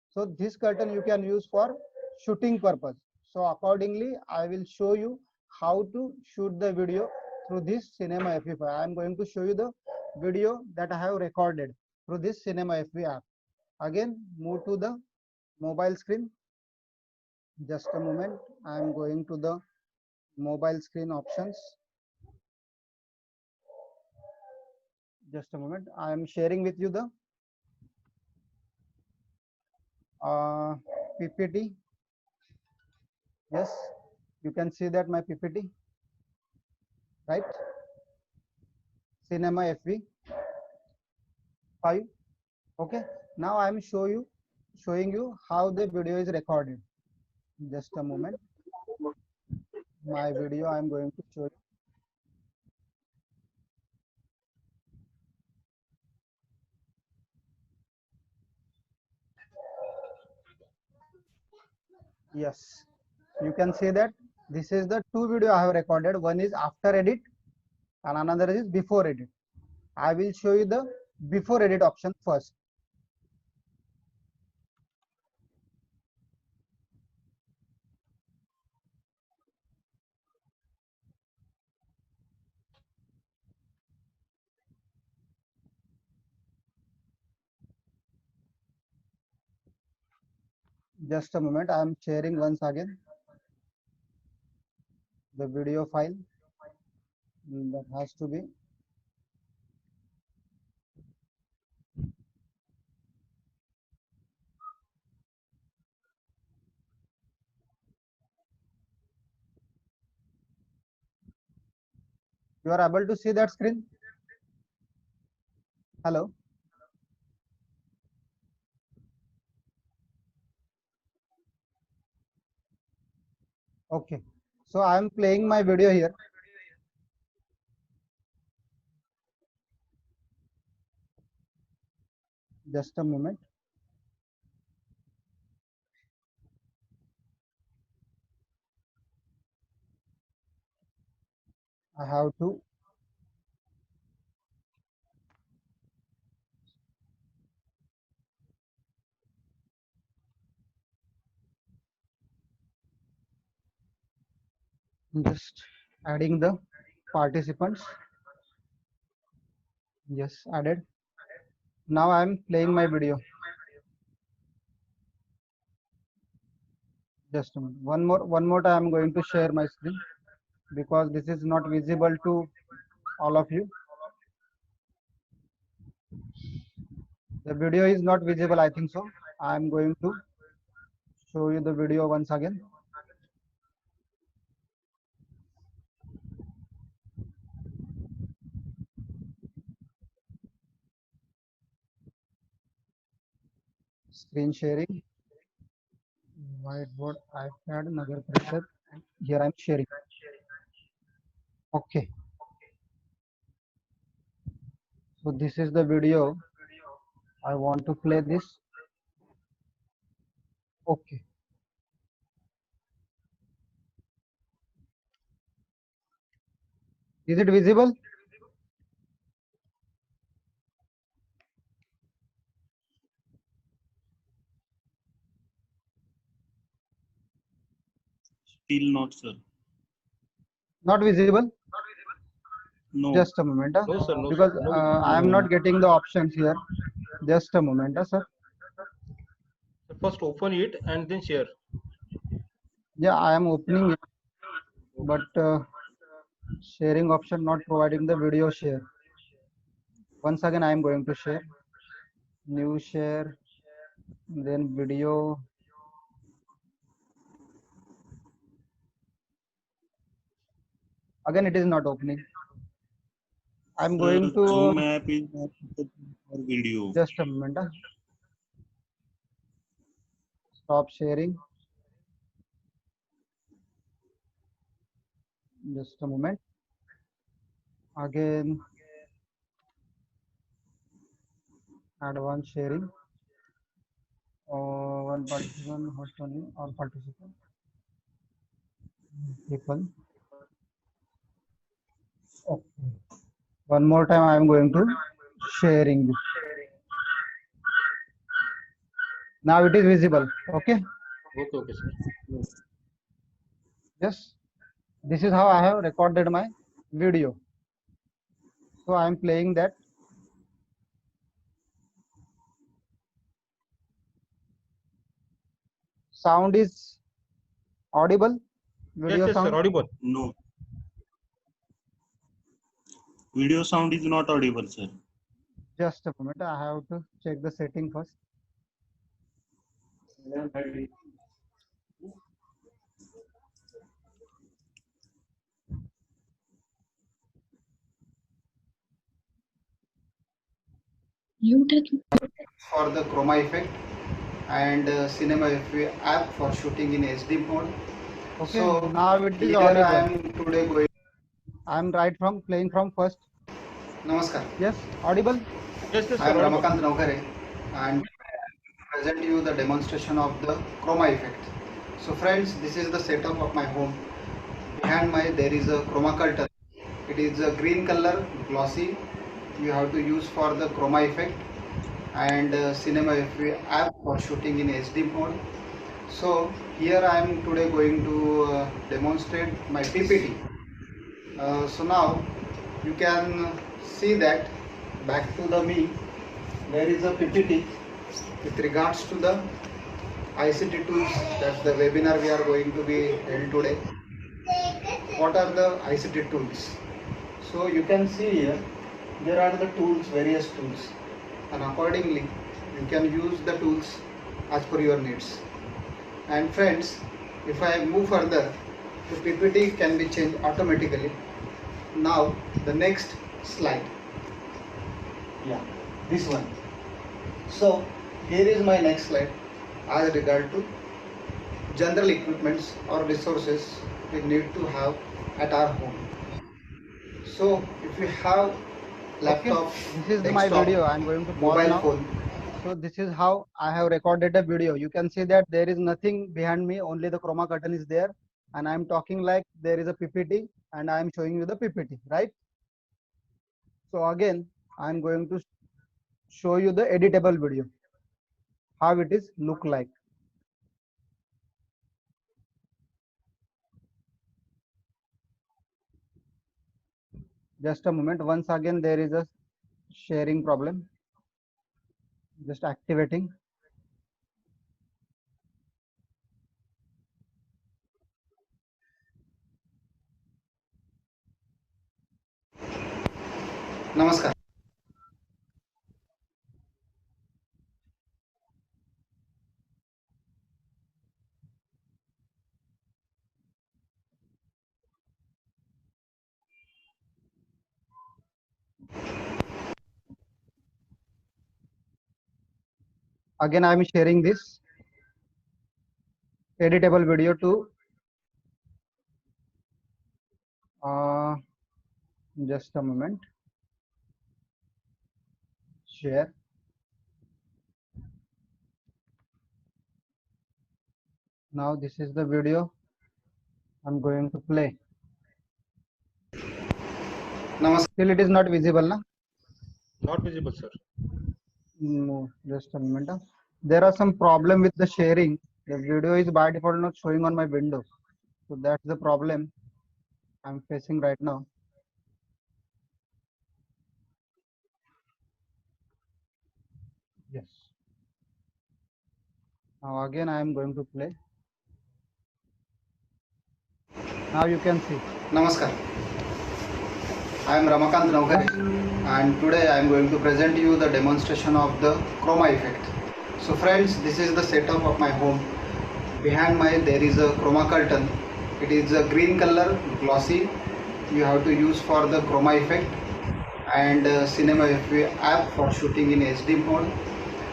So this curtain you can use for shooting purpose. So accordingly, I will show you how to shoot the video through this Cinema FE5. I am going to show you the video that I have recorded through this Cinema FE app. Again, move to the mobile screen. Just a moment. I am going to the mobile screen options. Just a moment. I am sharing with you the PPT. Yes, you can see that my PPT, right? Cinema FE5. Okay. Now I am showing you how the video is recorded. Just a moment. My video I am going to show you. Yes, you can see that this is the two video I have recorded. One is after edit and another is before edit. I will show you the before edit option first. Just a moment, I am sharing once again the video file that has to be. You are able to see that screen? Hello? Okay, so I am playing my video here. Just a moment. I have to just adding the participants. Yes, added. Now I am playing my video. Just a minute. One more time I'm going to share my screen because this is not visible to all of you. The video is not visible, I think so. I'm going to show you the video once again. Screen sharing. Whiteboard, iPad, Nagar Parishad. Here I'm sharing. Okay. So this is the video. I want to play this. Okay. Is it visible?
Still not, sir.
Not visible?
No.
Just a moment.
No, sir. No,
Because
sir. No.
I am not getting the options here. Just a moment, sir.
First open it and then share.
Yeah, I am opening it, but sharing option not providing the video share. Once again, I am going to share. New share, then video. Again, it is not opening. I'm going to
Zoom app is not for video.
just a moment. Stop sharing. Just a moment. Again, advanced sharing. One participant, host only, all participants. People. Okay. One more time, I am going to sharing this. Now it is visible. Okay.
Okay, sir.
Yes. This is how I have recorded my video. So I am playing that. Sound is audible. Video
Yes,
sound.
sir. Audible.
No. Video sound is not audible, sir.
Just a moment. I have to check the setting first. For the chroma effect and Cinema FV app for shooting in HD mode. Okay, so now it is audible. I am today going. I am playing from first. Namaskar. Yes, audible.
Yes,
I
sir.
am
Audible.
Ramakant Naukare and present you the demonstration of the chroma effect. So friends, this is the setup of my home. Behind my there is a chroma curtain. It is a green color, glossy. You have to use for the chroma effect and Cinema FV app for shooting in HD mode. So here I am today going to demonstrate my PPT. So now you can see that back to the me there is a PPT with regards to the ICT tools. That's the webinar we are going to be held today. What are the ICT tools? So you can see here there are the tools, various tools, and accordingly you can use the tools as per your needs. And friends, if I move further, the PPT can be changed automatically. Now the next slide. Yeah, this one. So here is my next slide as regard to general equipments or resources we need to have at our home. So if you have laptop, this is my video. I am going to mobile phone. So this is how I have recorded a video. You can see that there is nothing behind me, only the chroma curtain is there, and I am talking like there is a PPT and I am showing you the PPT, right? So again, I am going to show you the editable video, how it is look like. Just a moment. Once again, there is a sharing problem. Just activating. Namaskar. Again, I am sharing this editable video to just a moment. Share. Now this is the video I'm going to play. Now still it is not visible, na?
Not visible, sir.
No, just a moment. There are some problem with the sharing. The video is by default not showing on my window. So that's the problem I'm facing right now. Yes. Now again I am going to play. Now you can see. Namaskar. I am Ramakant Naukare, and today I am going to present you the demonstration of the chroma effect. So friends, this is the setup of my home. Behind my there is a chroma curtain. It is a green color, glossy. You have to use for the chroma effect, and Cinema FV app for shooting in HD mode.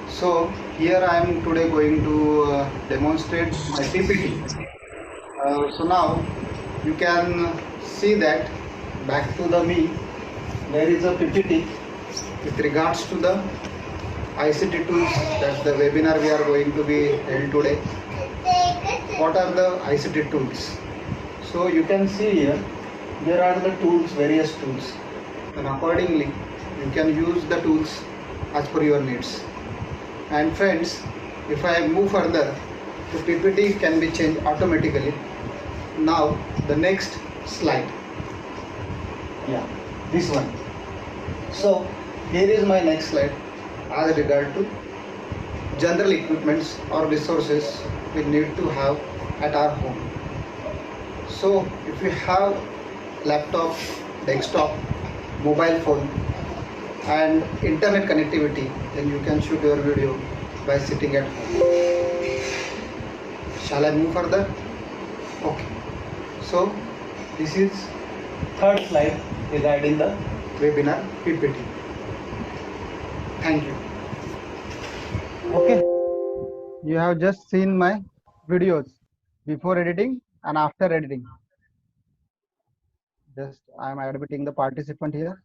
So here I am today going to demonstrate my PPT. So now you can see that back to the me there is a PPT with regards to the ICT tools. That's the webinar we are going to be held today. What are the ICT tools? So you can see here there are the tools, various tools, and accordingly you can use the tools as per your needs. And friends, if I move further, the PPT can be changed automatically. Now the next slide, yeah, this one. So here is my next slide as regard to general equipments or resources we need to have at our home. So if you have laptop, desktop, mobile phone and internet connectivity, then you can shoot your video by sitting at home. Shall I move further? Okay. So this is third slide regarding the webinar PPT. Thank you. Okay. You have just seen my videos before editing and after editing. Just I am admitting the participant here.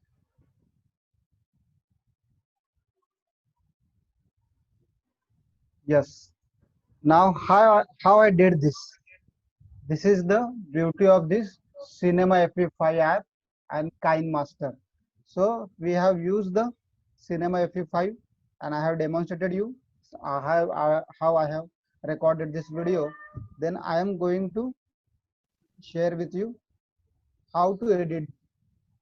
Yes. Now how I did this. This is the beauty of this Cinema FV5 app and KineMaster. So we have used the Cinema FV5 and I have demonstrated you how I have recorded this video. Then I am going to share with you how to edit.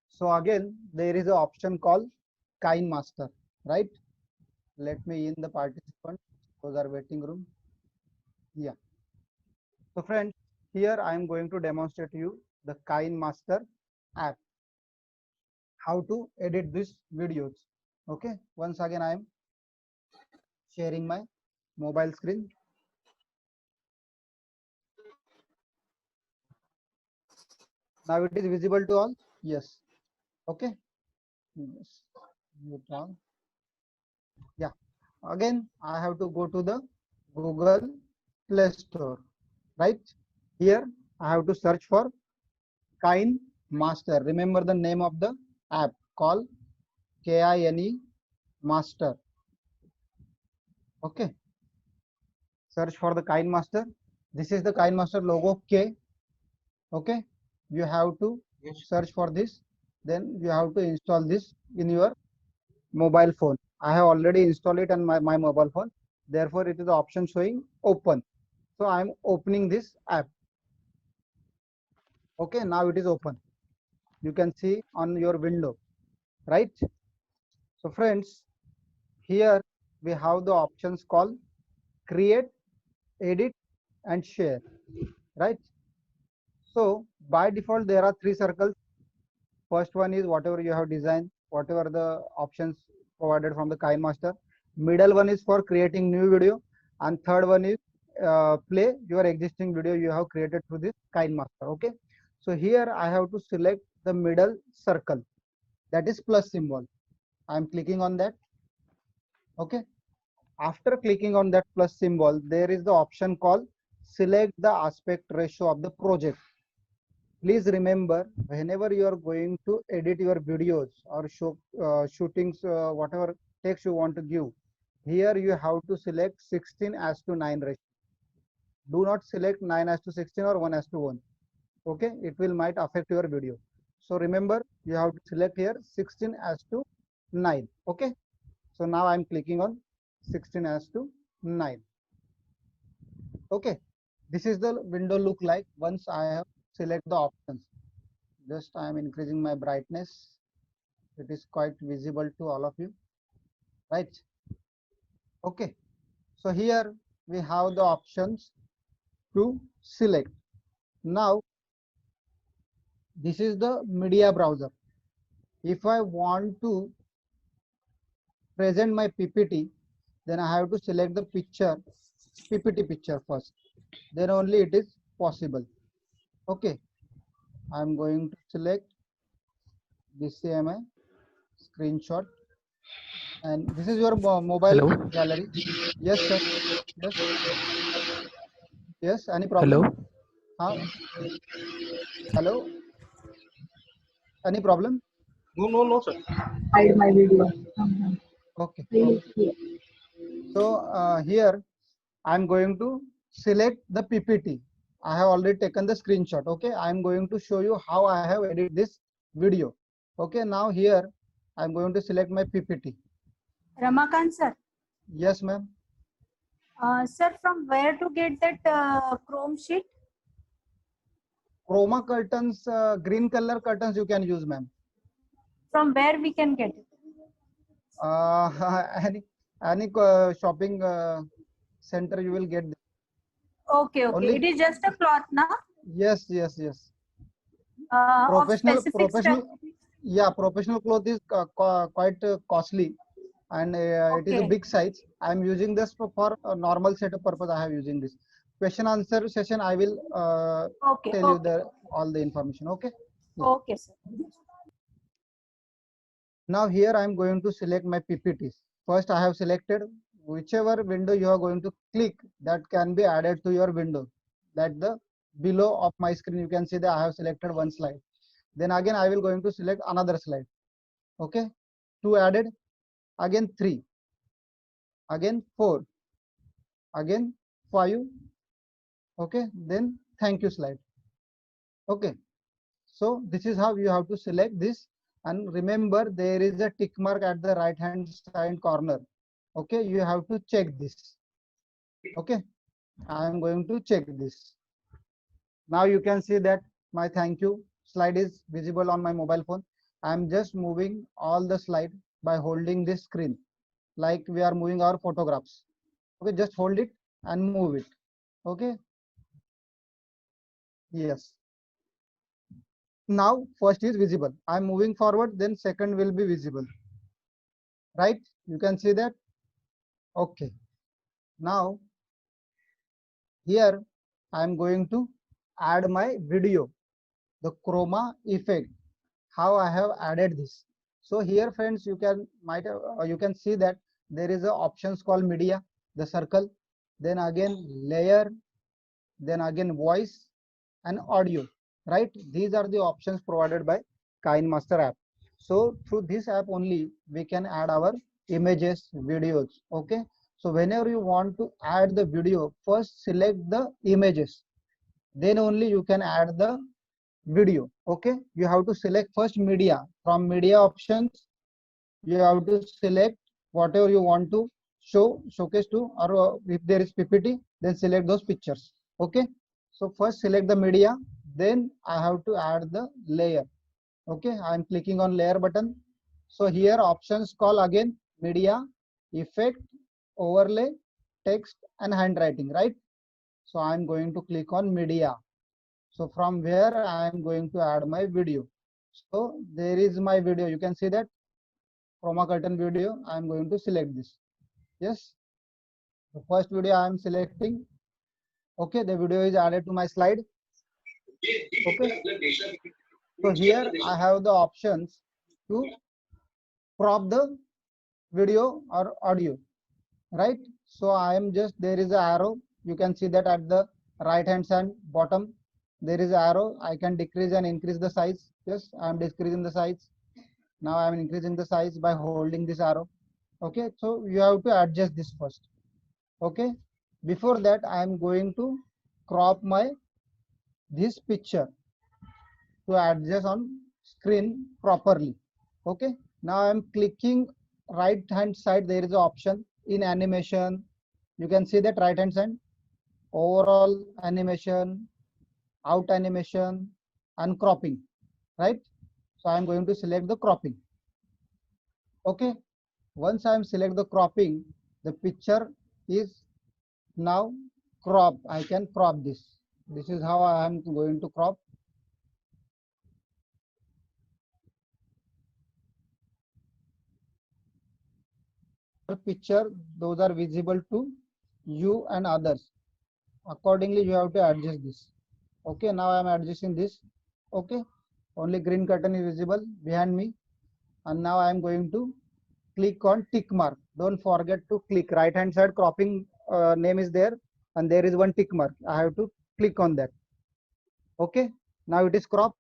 So again, there is an option called KineMaster, right? Let me in the participant. Those are waiting room. Yeah. So friends, here I am going to demonstrate you the KineMaster app. How to edit these videos. Okay. Once again, I am sharing my mobile screen. Now it is visible to all. Yes. Okay. Yes. Yeah. Again, I have to go to the Google Play Store. Right. Here I have to search for KineMaster. Remember the name of the app called KINE Master. Okay. Search for the KineMaster. This is the KineMaster logo K. Okay. You have to search for this. Then you have to install this in your mobile phone. I have already installed it on my mobile phone. Therefore, it is the option showing open. So I am opening this app. Okay. Now it is open. You can see on your window, right? So friends, here we have the options called create, edit and share, right? So by default there are three circles. First one is whatever you have designed, whatever the options provided from the KineMaster. Middle one is for creating new video, and third one is play your existing video you have created through this KineMaster. Okay. So here I have to select the middle circle, that is plus symbol. I am clicking on that. Okay. After clicking on that plus symbol, there is the option called select the aspect ratio of the project. Please remember, whenever you are going to edit your videos or shootings, whatever text you want to give, here you have to select 16:9 ratio. Do not select 9:16 or 1:1. Okay, it will might affect your video. So remember, you have to select here 16:9. Okay. So now I'm clicking on 16:9. Okay. This is the window look like once I have select the options. Just I am increasing my brightness. It is quite visible to all of you, right? Okay. So here we have the options to select. Now this is the media browser. If I want to present my PPT, then I have to select the picture, PPT picture first. Then only it is possible. Okay. I'm going to select this CMI screenshot, and this is your mobile
Hello.
gallery. Yes, sir. Yes. Yes. Any
Hello.
problem? Hello. Any problem?
No, sir.
Hide my video.
Okay. Okay. So here I'm going to select the PPT. I have already taken the screenshot. Okay. I'm going to show you how I have edited this video. Okay. Now here I'm going to select my PPT.
Ramakant sir.
Yes, ma'am.
Sir, from where to get that Chrome sheet?
Chroma curtains, green color curtains you can use, ma'am.
From where we can get it?
Any shopping center you will get.
Okay.
Only,
it is just a cloth, na?
yes. Professional. Yeah, professional cloth is quite costly, and it is a big size. I am using this for a normal setup purpose. I have using this. Question answer session, I will tell you all the information. Okay. Yeah.
Okay, sir.
Now here I am going to select my PPTs. First I have selected whichever window you are going to click, that can be added to your window. That the below of my screen you can see that I have selected one slide. Then again I will going to select another slide. Okay, 2 added, again 3, again 4, again 5. Okay, then thank you slide. Okay, so this is how you have to select this. And remember, there is a tick mark at the right hand side corner. Okay, you have to check this. Okay, I am going to check this. Now you can see that my thank you slide is visible on my mobile phone. I am just moving all the slide by holding this screen, like we are moving our photographs. Okay, just hold it and move it. Okay. Yes. Now first is visible. I'm moving forward, then second will be visible. Right? You can see that. Okay. Now here I'm going to add my video, the chroma effect, how I have added this. So here friends, you can you can see that there is a options called media, the circle, then again layer, then again voice and audio, right? These are the options provided by KineMaster app. So through this app only we can add our images, videos. Okay, so whenever you want to add the video, first select the images, then only you can add the video. Okay, you have to select first media. From media options you have to select whatever you want to showcase to, or if there is PPT, then select those pictures. Okay, so first select the media, then I have to add the layer. Okay, I am clicking on layer button. So here options call again media, effect, overlay, text and handwriting, right? So I am going to click on media. So from where I am going to add my video. So there is my video. You can see that chroma curtain video. I am going to select this. Yes. The first video I am selecting. Okay, the video is added to my slide. Okay. So here I have the options to crop the video or audio, right? So I am just, there is an arrow. You can see that at the right hand side bottom, there is an arrow. I can decrease and increase the size. Yes, I am decreasing the size. Now I am increasing the size by holding this arrow. Okay, so you have to adjust this first. Okay, before that I am going to crop my this picture to adjust on screen properly. Okay, now I am clicking right hand side, there is an option in animation. You can see that right hand side, overall animation, out animation and cropping, right? So I am going to select the cropping. Okay, once I am select the cropping, the picture is now crop. I can crop this. This is how I am going to crop. picture, those are visible to you and others. Accordingly, you have to adjust this. Okay, now I am adjusting this. Okay, only green curtain is visible behind me. And now I am going to click on tick mark. Don't forget to click. Right hand side cropping name is there, and there is one tick mark. I have to click on that. Okay, now it is cropped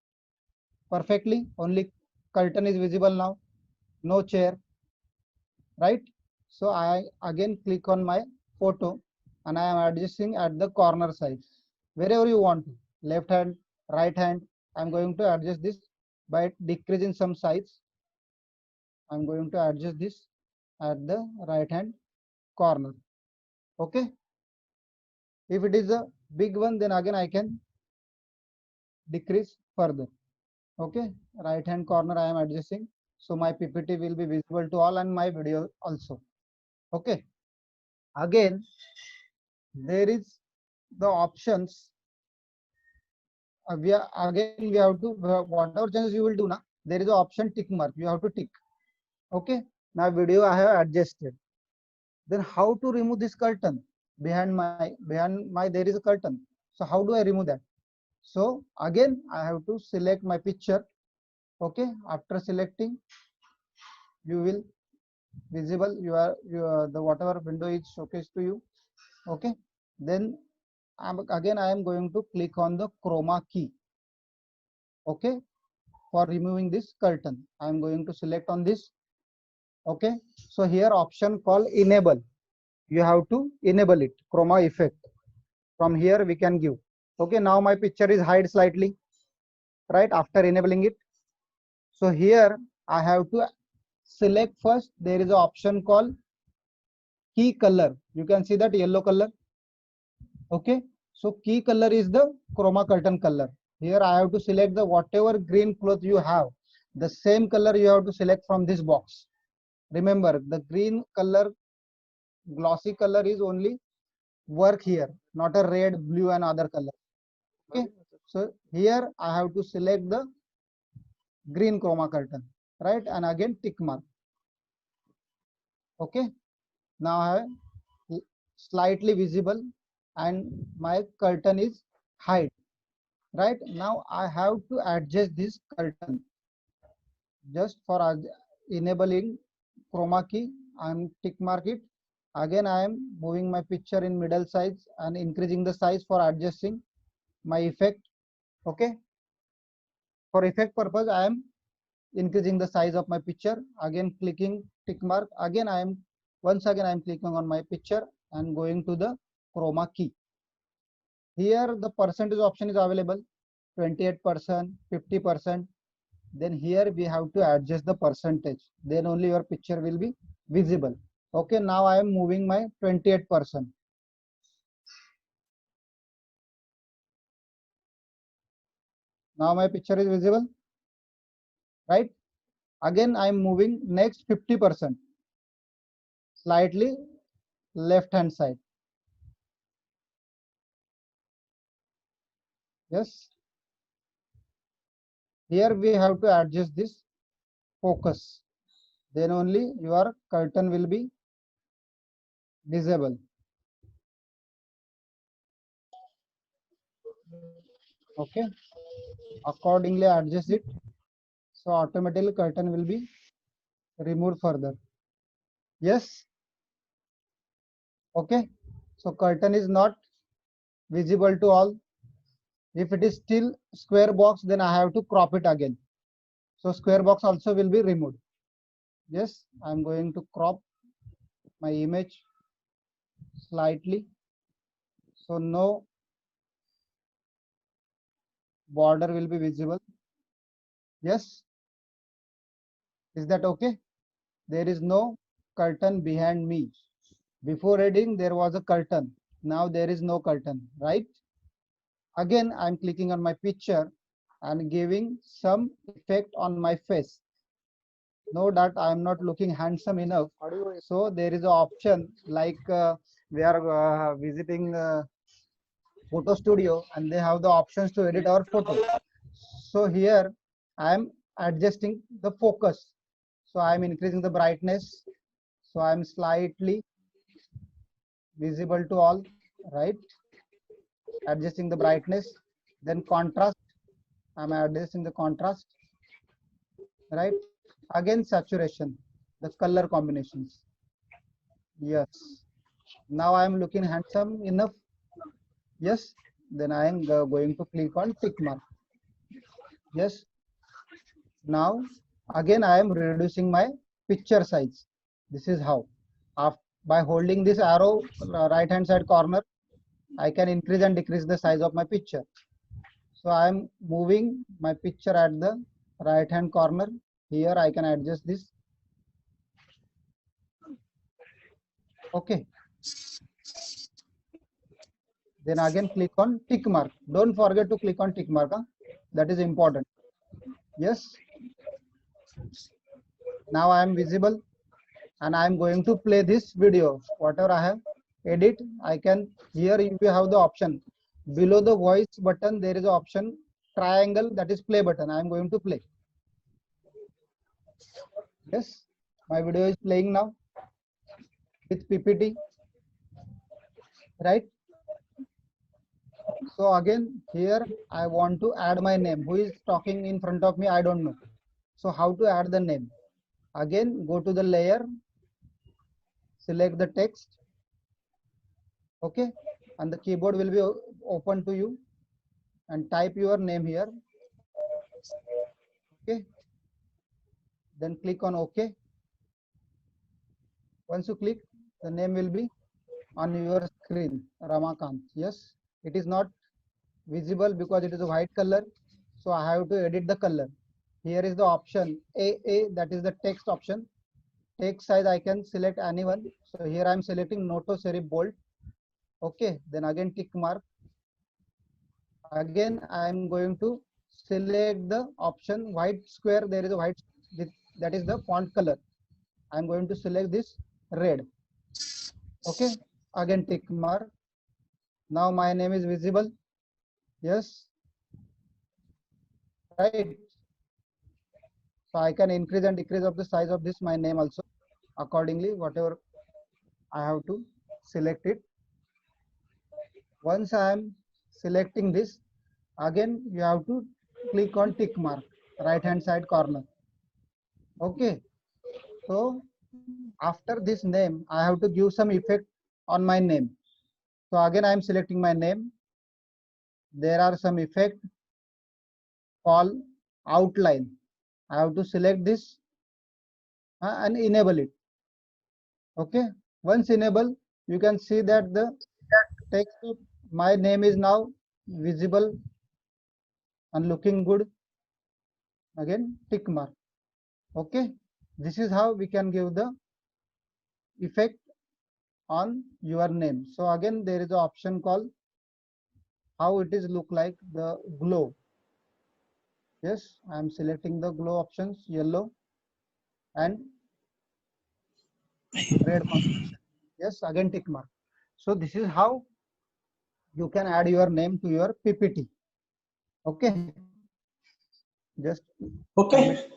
perfectly. Only curtain is visible now, no chair, right? So I again click on my photo and I am adjusting at the corner side, wherever you want to, left hand, right hand. I'm going to adjust this by decreasing some size. I'm going to adjust this at the right hand corner. Okay, if it is a big one, then again I can decrease further. Okay, right hand corner I am adjusting, so my PPT will be visible to all and my video also. Okay, again there is the options. We have to whatever changes you will do now, there is an option tick mark, you have to tick. Okay, now video I have adjusted. Then how to remove this curtain? Behind my there is a curtain, so how do I remove that? So again I have to select my picture. Okay, after selecting, you will visible your the whatever window is showcased to you. Okay, then again I am going to click on the chroma key. Okay, for removing this curtain, I am going to select on this. Okay, so here option called enable, you have to enable it, chroma effect. From here we can give. Okay, now my picture is hide slightly, right, after enabling it. So here I have to select first, there is an option called key color. You can see that yellow color. Okay, so key color is the chroma curtain color. Here I have to select the whatever green cloth you have, the same color you have to select from this box. Remember, the green color, glossy color is only work here, not a red, blue and other color. Okay, so here I have to select the green chroma curtain, right, and again tick mark. Okay, now I have slightly visible and my curtain is hide. Right, now I have to adjust this curtain. Just for enabling chroma key, I'm tick mark it. Again I am moving my picture in middle size and increasing the size for adjusting my effect. Okay, for effect purpose I am increasing the size of my picture. Again clicking tick mark. Again I am clicking on my picture and going to the chroma key. Here the percentage option is available, 28%, 50%. Then here we have to adjust the percentage, then only your picture will be visible. Okay, now I am moving my 28%. Now my picture is visible, right? Again I am moving next 50%, slightly left hand side. Yes, here we have to adjust this focus, then only your curtain will be visible. Okay, accordingly adjust it, so automatically curtain will be removed further. Yes, okay, so curtain is not visible to all. If it is still square box, then I have to crop it again, so square box also will be removed. Yes, I'm going to crop my image slightly, so no border will be visible. Yes, is that okay? There is no curtain behind me. Before reading there was a curtain, now there is no curtain, right? Again I'm clicking on my picture and giving some effect on my face. Know that I am not looking handsome enough, so there is an option like we are visiting photo studio and they have the options to edit our photo. So here I am adjusting the focus, so I am increasing the brightness, So I'm slightly visible to all, right? Adjusting the brightness. Then contrast, I'm adjusting the contrast, right? Again, saturation, the color combinations. Yes. Now I am looking handsome enough. Yes. Then I am going to click on tick mark. Yes. Now again I am reducing my picture size. This is how. By holding this arrow right hand side corner, I can increase and decrease the size of my picture. So I am moving my picture at the right hand corner. Here I can adjust this. Okay. Then again click on tick mark. Don't forget to click on tick mark. Huh? That is important. Yes. Now I am visible and I am going to play this video. Whatever I have edit, I can, here you have the option. Below the voice button, there is an option triangle, that is play button. I am going to play. Yes, my video is playing now with PPT, right? So again, here I want to add my name. Who is talking in front of me? I don't know. So how to add the name? Again, go to the layer, select the text. Okay, and the keyboard will be open to you, and type your name here. Okay, then click on OK. Once you click, the name will be on your screen, Ramakant. Yes, it is not visible because it is a white color, so I have to edit the color. Here is the option AA, that is the text option. Text size I can select anyone. So here I am selecting Noto Serif Bold. Okay, then again tick mark. Again I am going to select the option white square. There is a white, that is the font color. I am going to select this red. Okay, again tick mark. Now my name is visible. Yes, right. So I can increase and decrease of the size of this my name also accordingly, whatever I have to select it. Once I am selecting this, again you have to click on tick mark, right hand side corner. Okay, so after this name, I have to give some effect on my name. So again I am selecting my name. There are some effect called outline. I have to select this and enable it. Okay, once enable, you can see that the text of my name is now visible and looking good. Again tick mark. Okay, this is how we can give the effect on your name. So again there is an option called how it is look like, the glow. Yes, I am selecting the glow options, yellow and red combination. Yes, again tick mark. So this is how you can add your name to your PPT. Okay, just
Okay.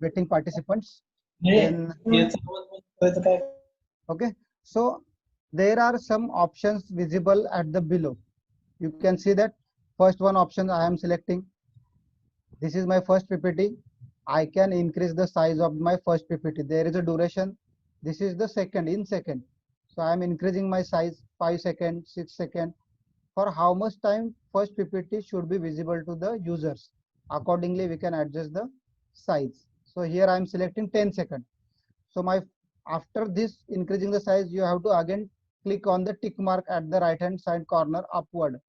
waiting participants.
Then,
okay, so there are some options visible at the below. You can see that first one option I am selecting. This is my first PPT. I can increase the size of my first PPT. There is a duration. This is the second, in second. So I am increasing my size 5 seconds, 6 seconds. For how much time first PPT should be visible to the users. Accordingly, we can adjust the size. So here I am selecting 10 seconds. So after this increasing the size, you have to again click on the tick mark at the right hand side corner upward.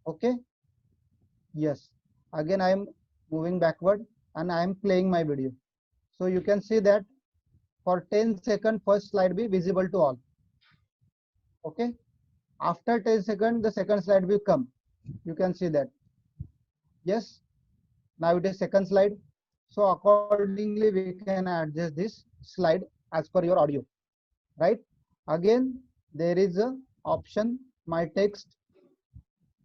Okay. Yes. Again, I am moving backward and I am playing my video. So you can see that for 10 seconds, first slide be visible to all. Okay. After 10 seconds, the second slide will come. You can see that. Yes. Now it is second slide. So accordingly, we can adjust this slide as per your audio, right? Again, there is a option, my text,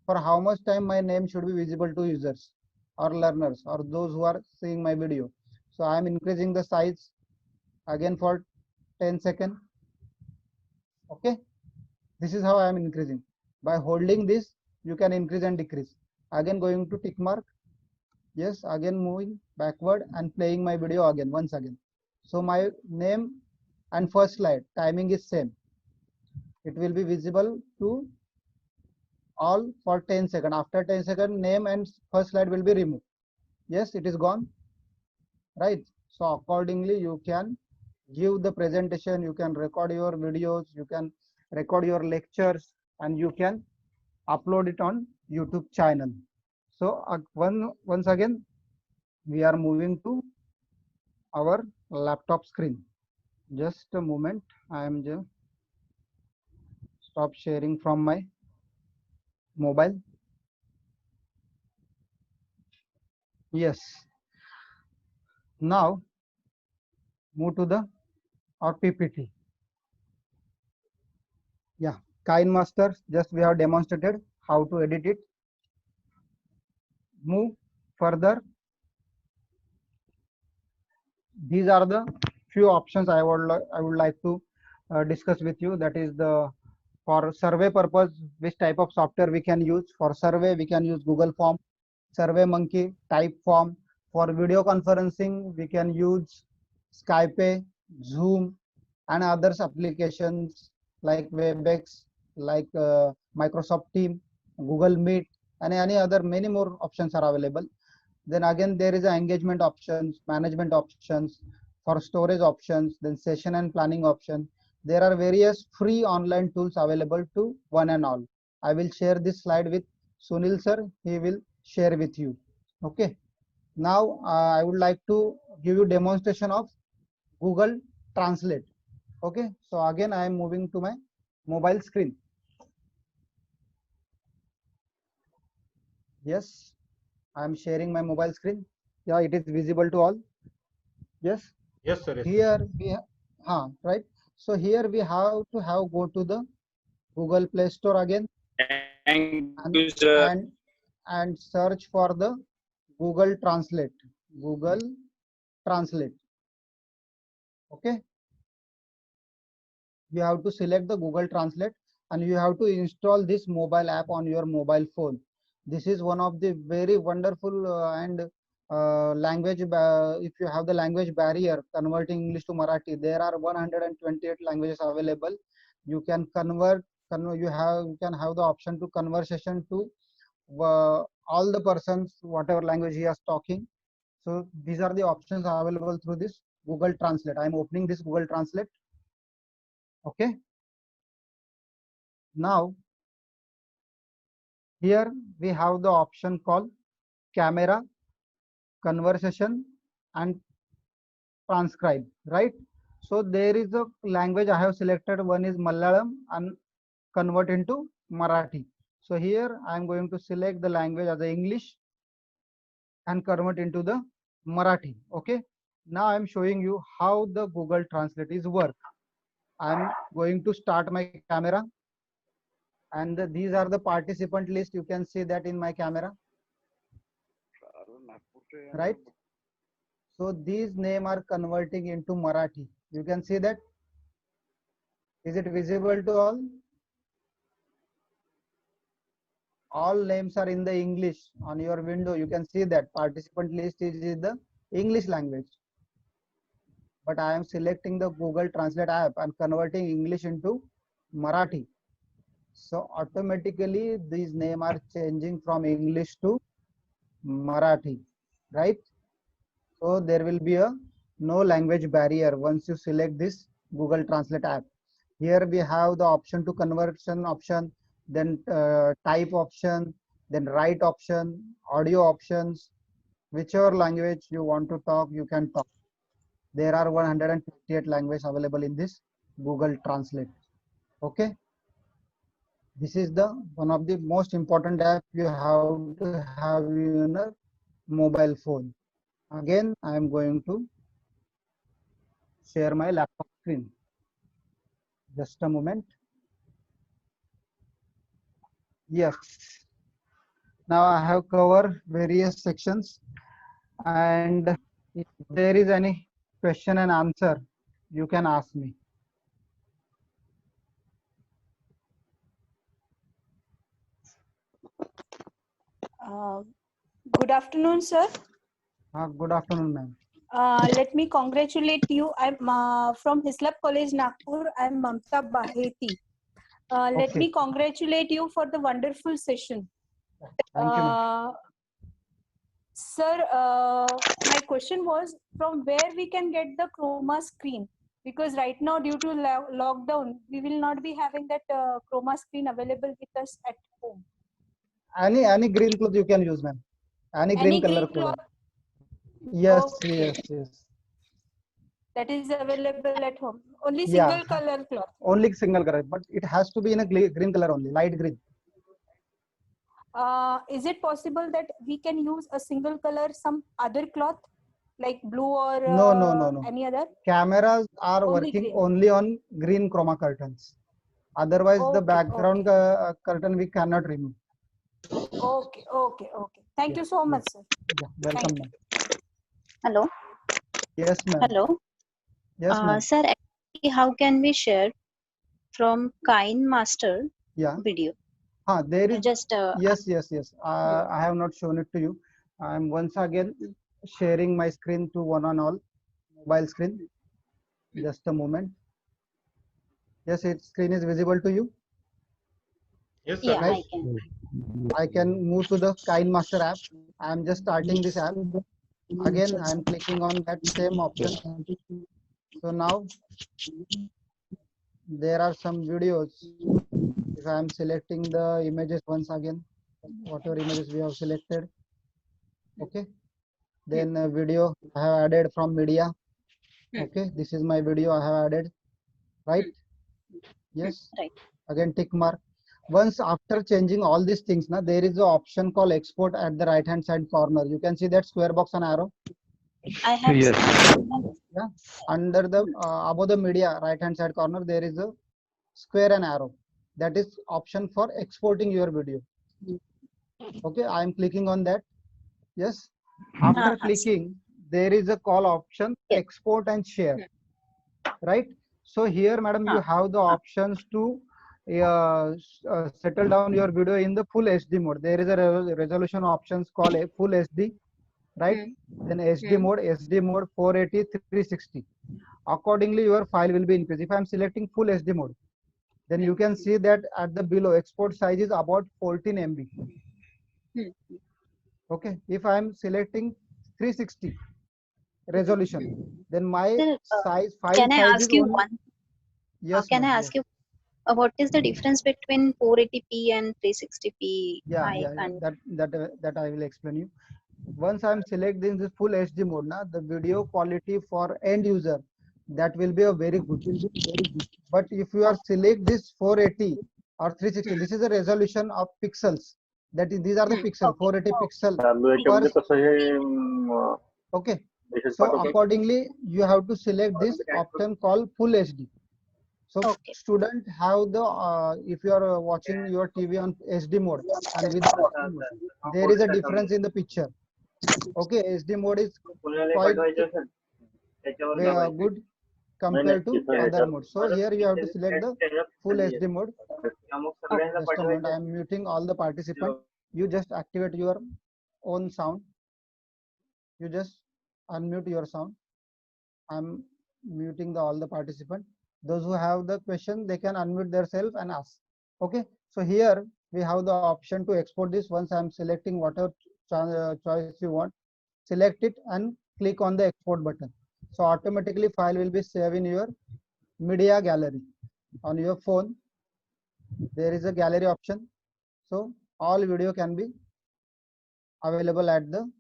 for how much time my name should be visible to users or learners or those who are seeing my video. So I am increasing the size again for 10 seconds. Okay, this is how I am increasing. By holding this, you can increase and decrease. Again going to tick mark. Yes, again moving backward and playing my video again once again. So my name and first slide timing is same. It will be visible to all for 10 seconds. After 10 seconds, name and first slide will be removed. Yes, it is gone, right? So accordingly, you can give the presentation, you can record your videos, you can record your lectures, and you can upload it on YouTube channel. So once again, we are moving to our laptop screen. Just a moment, I am just stop sharing from my mobile. Yes. Now move to the our PPT. Yeah, KineMaster, just we have demonstrated how to edit it. Move further. These are the few options I would like to discuss with you. That is the for survey purpose, which type of software we can use. For survey, we can use Google Form, SurveyMonkey, Typeform. For video conferencing, we can use Skype, Zoom, and others applications like WebEx, like Microsoft Team, Google Meet, and any other many more options are available. Then again, there is engagement options, management options, for storage options, then session and planning option. There are various free online tools available to one and all. I will share this slide with Sunil sir. He will share with you. Okay. Now I would like to give you demonstration of Google Translate. Okay. So again, I am moving to my mobile screen. Yes. I am sharing my mobile screen. Yeah, it is visible to all. Yes.
Yes, sir. Yes.
Here we right. So here we have to go to the Google Play Store again and search for the Google Translate. Google Translate. Okay. You have to select the Google Translate and you have to install this mobile app on your mobile phone. This is one of the very wonderful and language. If you have the language barrier converting English to Marathi, there are 128 languages available. You can convert. You can have the option to conversation to all the persons whatever language he is talking. So these are the options available through this Google Translate. I am opening this Google Translate. Okay. Now here we have the option called camera, conversation, and transcribe, right? So there is a language I have selected. One is Malayalam and convert into Marathi. So here I am going to select the language as English and convert into the Marathi. Okay. Now I am showing you how the Google Translate is work. I am going to start my camera. And these are the participant list. You can see that in my camera, right? So these names are converting into Marathi. You can see that. Is it visible to all? All names are in the English on your window. You can see that participant list is in the English language. But I am selecting the Google Translate app and converting English into Marathi. So automatically these names are changing from English to Marathi, right? So there will be no language barrier once you select this Google Translate app. Here we have the option to conversion option, then type option, then write option, audio options, whichever language you want to talk, you can talk. There are 158 languages available in this Google Translate. Okay. This is the one of the most important app you have to have in a mobile phone. Again, I am going to share my laptop screen. Just a moment. Yes. Now I have covered various sections, and if there is any question and answer, you can ask me.
Good afternoon, sir.
Good afternoon, ma'am.
Let me congratulate you. I'm from Hislop College, Nagpur. I'm Mamta Baheti. Let
Okay.
me congratulate you for the wonderful session.
Thank you, ma'am.
Sir, my question was from where we can get the chroma screen? Because right now, due to lockdown, we will not be having that chroma screen available with us at home.
Any green cloth you can use, ma'am. Any green color
cloth?
Yes,
Okay.
yes.
That is available at home. Only
Yeah.
single color cloth.
Only single color, but it has to be in a green color only, light green.
Is it possible that we can use a single color, some other cloth, like blue or
No.
any other?
Cameras are
Only
working
green.
only on green chroma curtains. Otherwise, the
Okay,
background curtain we cannot remove.
Okay. Thank you so much, sir.
Yeah, welcome, ma'am.
Hello.
Yes, ma'am.
Hello.
Yes, ma'am.
Sir, actually, how can we share from Kind Master video?
There is
Just
yes. I have not shown it to you. I am once again sharing my screen to one and all mobile screen. Just a moment. Yes, its screen is visible to you.
Yes, sir.
Yeah,
Right? I can move to the Kind Master app. I am just starting this app. Again, I am clicking on that same option. So now there are some videos. If I am selecting the images once again, whatever images we have selected, okay. Then a video I have added from media. Okay, this is my video I have added, right? Yes.
Right.
Again, tick mark. Once after changing all these things, now there is an option called export at the right hand side corner. You can see that square box and arrow.
I have.
Yes. Yeah. Under the above the media right hand side corner, there is a square and arrow. That is option for exporting your video. Okay, I am clicking on that. Yes. After clicking, there is a call option export and share. Right. So here, madam, you have the options to settle down your video in the full HD mode. There is a resolution options called a full HD, right? Then HD mode, 480, 360. Accordingly, your file will be increased. If I am selecting full HD mode, then you can see that at the below export size is about 14 MB. Okay. If I am selecting 360 resolution, then my file
can I
size
ask
is
you
only...
one?
Yes,
can I ask you what is the difference between 480p and 360p?
That I will explain you. Once I am selecting this full HD mode, the video quality for end user, that will be a very good. But if you are select this 480 or 360, this is a resolution of pixels. That is, these are the pixel 480 pixel. Okay. So accordingly, you have to select this option called full HD. So student have the if you are watching your TV on HD mode and with HD mode, there is a difference in the picture. Okay, HD mode is quite good compared to other modes. So here you have to select the full HD mode. Just a moment, I am muting all the participants. You just activate your own sound. You just unmute your sound. I'm muting all the participants. Those who have the question, they can unmute themselves and ask. Okay. So here we have the option to export this. Once I'm selecting whatever choice you want, select it and click on the export button. So automatically file will be saved in your media gallery. On your phone, there is a gallery option. So all video can be available at the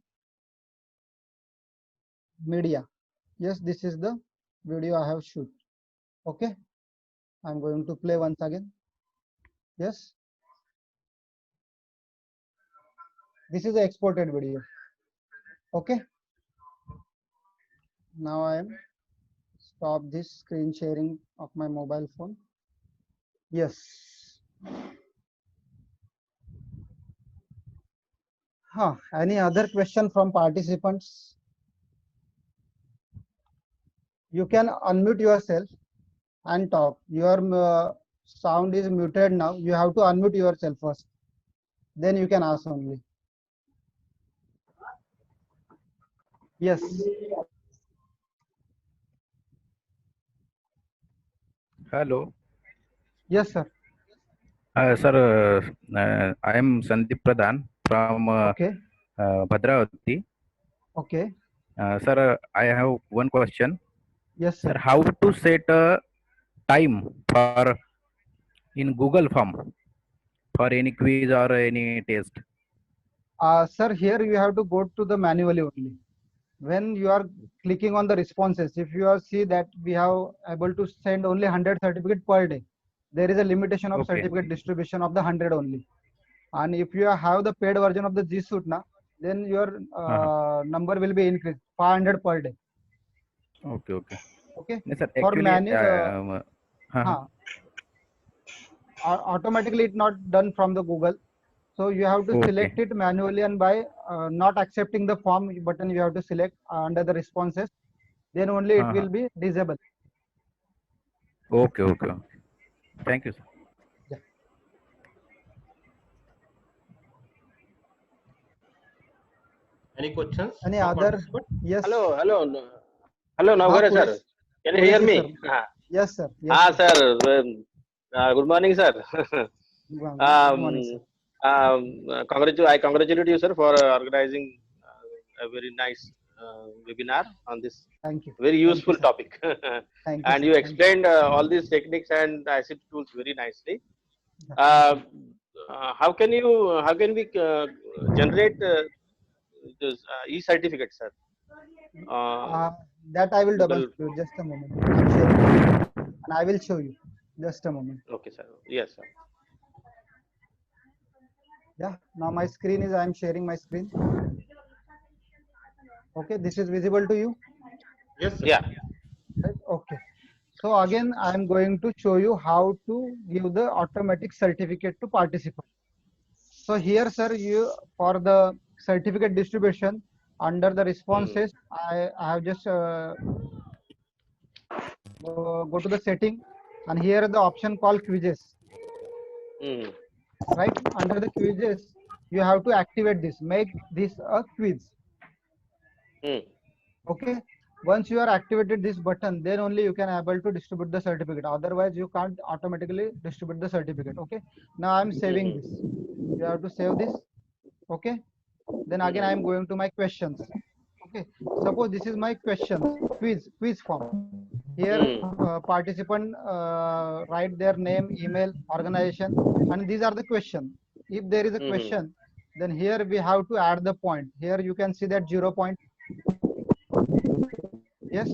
media. Yes, this is the video I have shoot. Okay. I'm going to play once again. Yes. This is the exported video. Okay. Now I am stop this screen sharing of my mobile phone. Yes. Any other question from participants? You can unmute yourself and talk. Your sound is muted now. You have to unmute yourself first. Then you can ask only. Yes.
Hello.
Yes, sir.
Sir, I am Sandeep Pradhan from
Okay.
Bhadravati.
Okay.
Sir, I have one question.
Yes, sir.
Sir, how to set a time for in Google Form for any quiz or any test?
Sir, here you have to go to the manually only. When you are clicking on the responses, if you are see that we have able to send only 100 certificate per day, there is a limitation of
Okay.
certificate distribution of the 100 only. And if you have the paid version of the G Suite now, then your number will be increased 500 per day.
Okay. Okay.
Okay.
No, sir,
For
actually,
automatically it's not done from the Google. So you have to
Okay.
select it manually, and by not accepting the form button, you have to select under the responses. Then only it will be disabled.
Okay. Okay. Thank you, sir.
Yeah.
Any questions?
Any
from
other?
participant?
Yes.
Hello, Navgara sir. Can you hear
Qureshi
me?
sir. Yes, sir. Yes,
sir. Good morning, sir.
Good morning, sir.
I congratulate you, sir, for organizing a very nice webinar on this
Thank you.
very useful topic.
Thank you,
And
sir.
you
Thank
explained all these techniques and ICT tools very nicely. How can we generate this e-certificate, sir?
That I will
Google.
demonstrate you. Just a moment. I'm sharing, and I will show you. Just a moment.
Okay, sir. Yes, sir.
Yeah. Now my screen is. I'm sharing my screen. Okay. This is visible to you.
Yes, sir.
Yeah.
Right. Okay. So again, I'm going to show you how to give the automatic certificate to participant. So here, sir, you for the certificate distribution under the responses, I have just go to the setting, and here the option called quizzes. Right under the quizzes, you have to activate this. Make this a quiz. Okay. Once you are activated this button, then only you can able to distribute the certificate. Otherwise, you can't automatically distribute the certificate. Okay. Now I'm saving this. You have to save this. Okay. Then again, I am going to my questions. Okay. Suppose this is my questions quiz form. Here, participant write their name, email, organization, and these are the questions. If there is a question, then here we have to add the point. Here you can see that 0 point. Yes.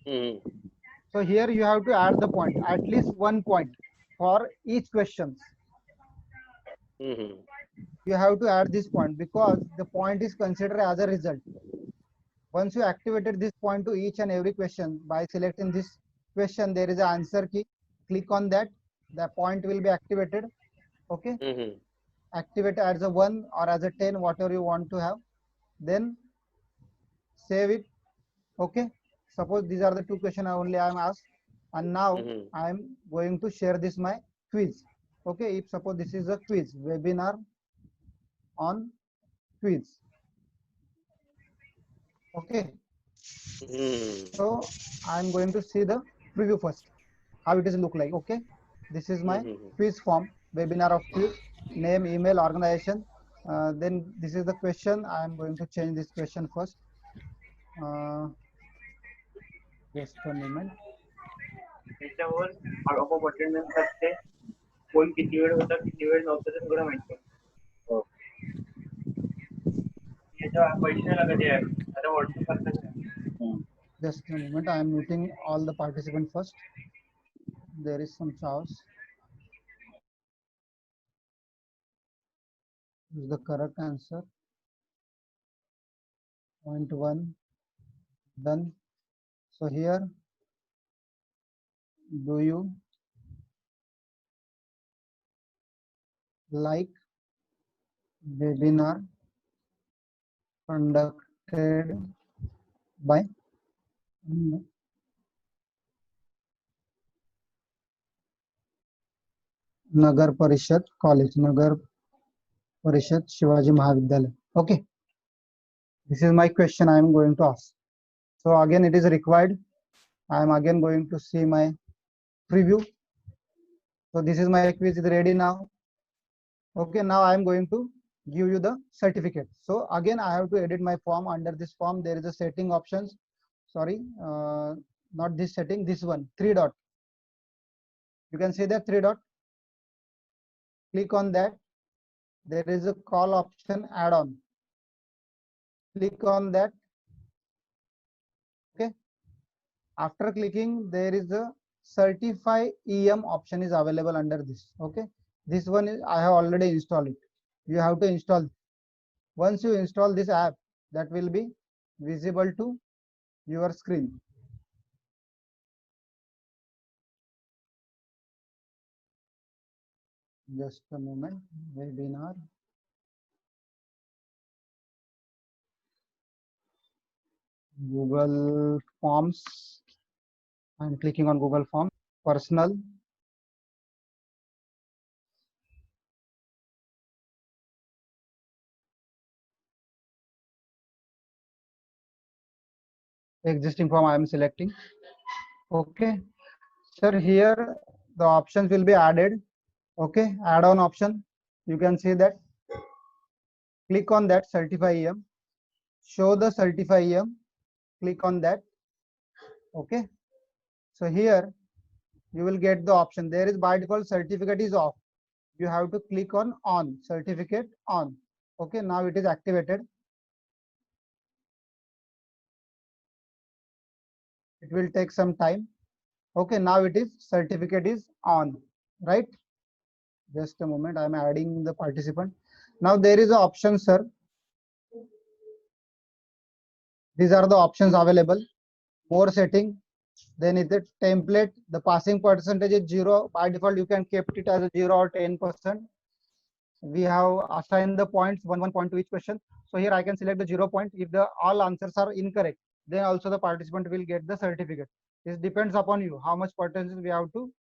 So here you have to add the point, at least 1 point for each questions. You have to add this point because the point is considered as a result. Once you activated this point to each and every question by selecting this question, there is an answer key. Click on that. The point will be activated. Okay. Activate as a 1 or as a 10, whatever you want to have. Then save it. Okay. Suppose these are the 2 questions only I am asked, and now I am going to share this my quiz. Okay. If suppose this is a quiz webinar on quiz. Okay. So I'm going to see the preview first, how it is look like. Okay. This is my quiz form, webinar of quiz, name, email, organization. Then this is the question. I'm going to change this question first. Just a moment.
त्याच्यावर of attendance असते, कोण किती वेळ होता किती वेळ नव्हता ते सगळं माहिती आहे. याच्यावर पैसे लागत आहे. आता व्हॉट्सअप करता.
Just a moment. I am muting all the participants first. There is some chaos. This is the correct answer. Point 1 done. So here, do you like webinar conducted by Nagar Parishad College, Nagar Parishad Shivaji Mahavidyalaya. Okay. This is my question I am going to ask. So again, it is required. I am again going to see my preview. So this is my quiz is ready now. Okay, now I am going to give you the certificate. So again, I have to edit my form. Under this form, there is a setting options. Sorry, not this setting, this one, 3 dot. You can see that 3 dot. Click on that. There is a call option add-on. Click on that. Okay. After clicking, there is a certify EM option is available under this. Okay. This one is I have already installed it. You have to install. Once you install this app, that will be visible to your screen. Just a moment. Webinar. Google Forms. I'm clicking on Google Forms. Personal. Existing form I am selecting. Okay. Sir, here the options will be added. Okay. Add-on option. You can see that. Click on that certify EM. Show the certify EM. Click on that. Okay. So here you will get the option. There is by default certificate is off. You have to click on certificate on. Okay. Now it is activated. It will take some time. Okay. Now it is certificate is on. Right. Just a moment. I am adding the participant. Now there is an option, sir. These are the options available. More setting. Then is the template. The passing percentage is 0. By default, you can keep it as a 0 or 10%. We have assigned the points, one point to each question. So here I can select the 0 point. If the all answers are incorrect, then also the participant will get the certificate. This depends upon you, how much percentage we have to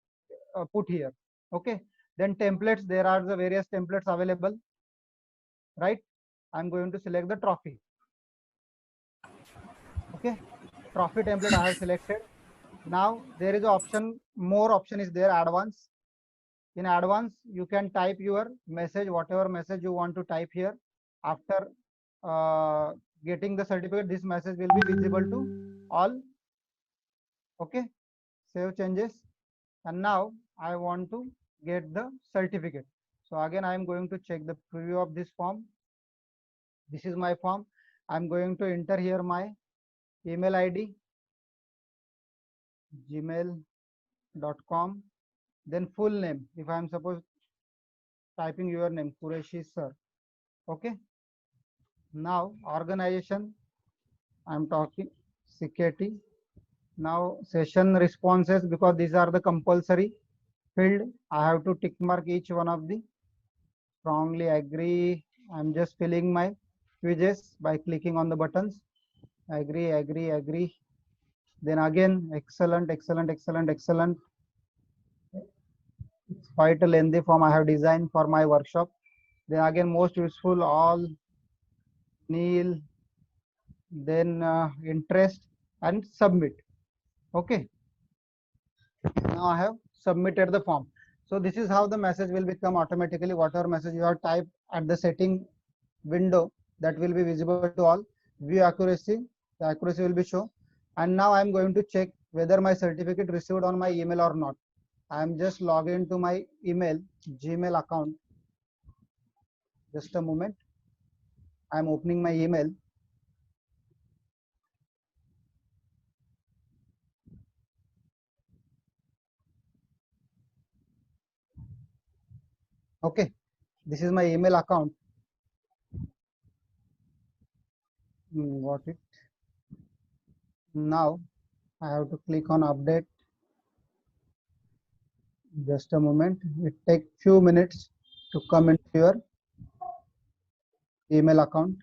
put here. Okay. Then templates, there are the various templates available. Right. I'm going to select the trophy. Okay. Trophy template I have selected. Now there is an option, more option is there, advanced. In advance, you can type your message, whatever message you want to type here. After getting the certificate, this message will be visible to all. Okay, save changes. And now I want to get the certificate. So again, I am going to check the preview of this form. This is my form. I'm going to enter here my email ID, gmail.com. Then full name, if I am supposed typing your name, Qureshi sir. Okay. Now organization, I'm talking security. Now session responses, because these are the compulsory field. I have to tick mark each one of the. Strongly agree. I'm just filling my quizzes by clicking on the buttons. Agree, agree, agree. Then again, excellent, excellent, excellent, excellent. It's quite a lengthy form I have designed for my workshop. Then again, most useful, all, nil, then interest, and submit. Okay. Now I have submitted the form. So this is how the message will become automatically. Whatever message you have typed at the setting window, that will be visible to all. View accuracy, the accuracy will be shown. And now I'm going to check whether my certificate received on my email or not. I'm just logged into my email, Gmail account. Just a moment. I'm opening my email. Okay, this is my email account. Got it. Now I have to click on update. Just a moment. It takes few minutes to come into your email account.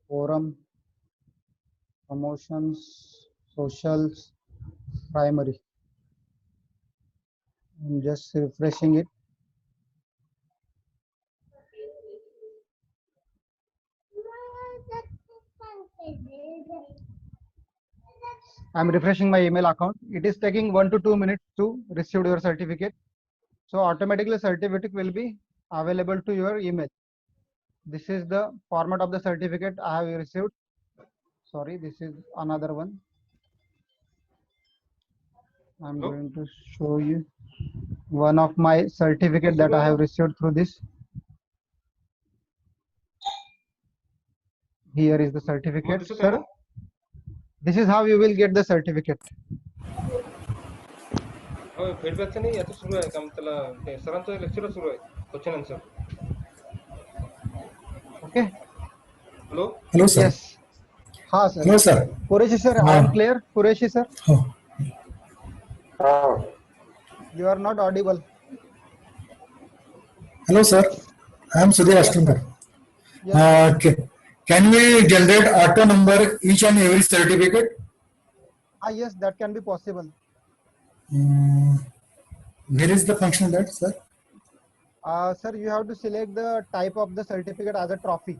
Forum, promotions, socials, primary. I'm just refreshing it. I'm refreshing my email account. It is taking 1 to 2 minutes to receive your certificate. So automatically certificate will be available to your email. This is the format of the certificate I have received. Sorry, this is another one. I'm going to show you one of my certificate that I have received through this. Here is the certificate, sir. This is how you will get the certificate.
फीडबॅकचं नाही आता सुरू आहे काम त्याला ते सरांचं lecture सुरू आहे question answer.
Okay.
Hello.
Hello sir.
Yes. हाँ sir.
Hello sir.
Qureshi sir, I am clear. Qureshi sir. You are not audible.
Hello sir, I am Sudhir Ashtankar. Can we generate auto number each and every certificate?
Yes, that can be possible.
Where is the function that, sir?
Sir, you have to select the type of the certificate as a trophy.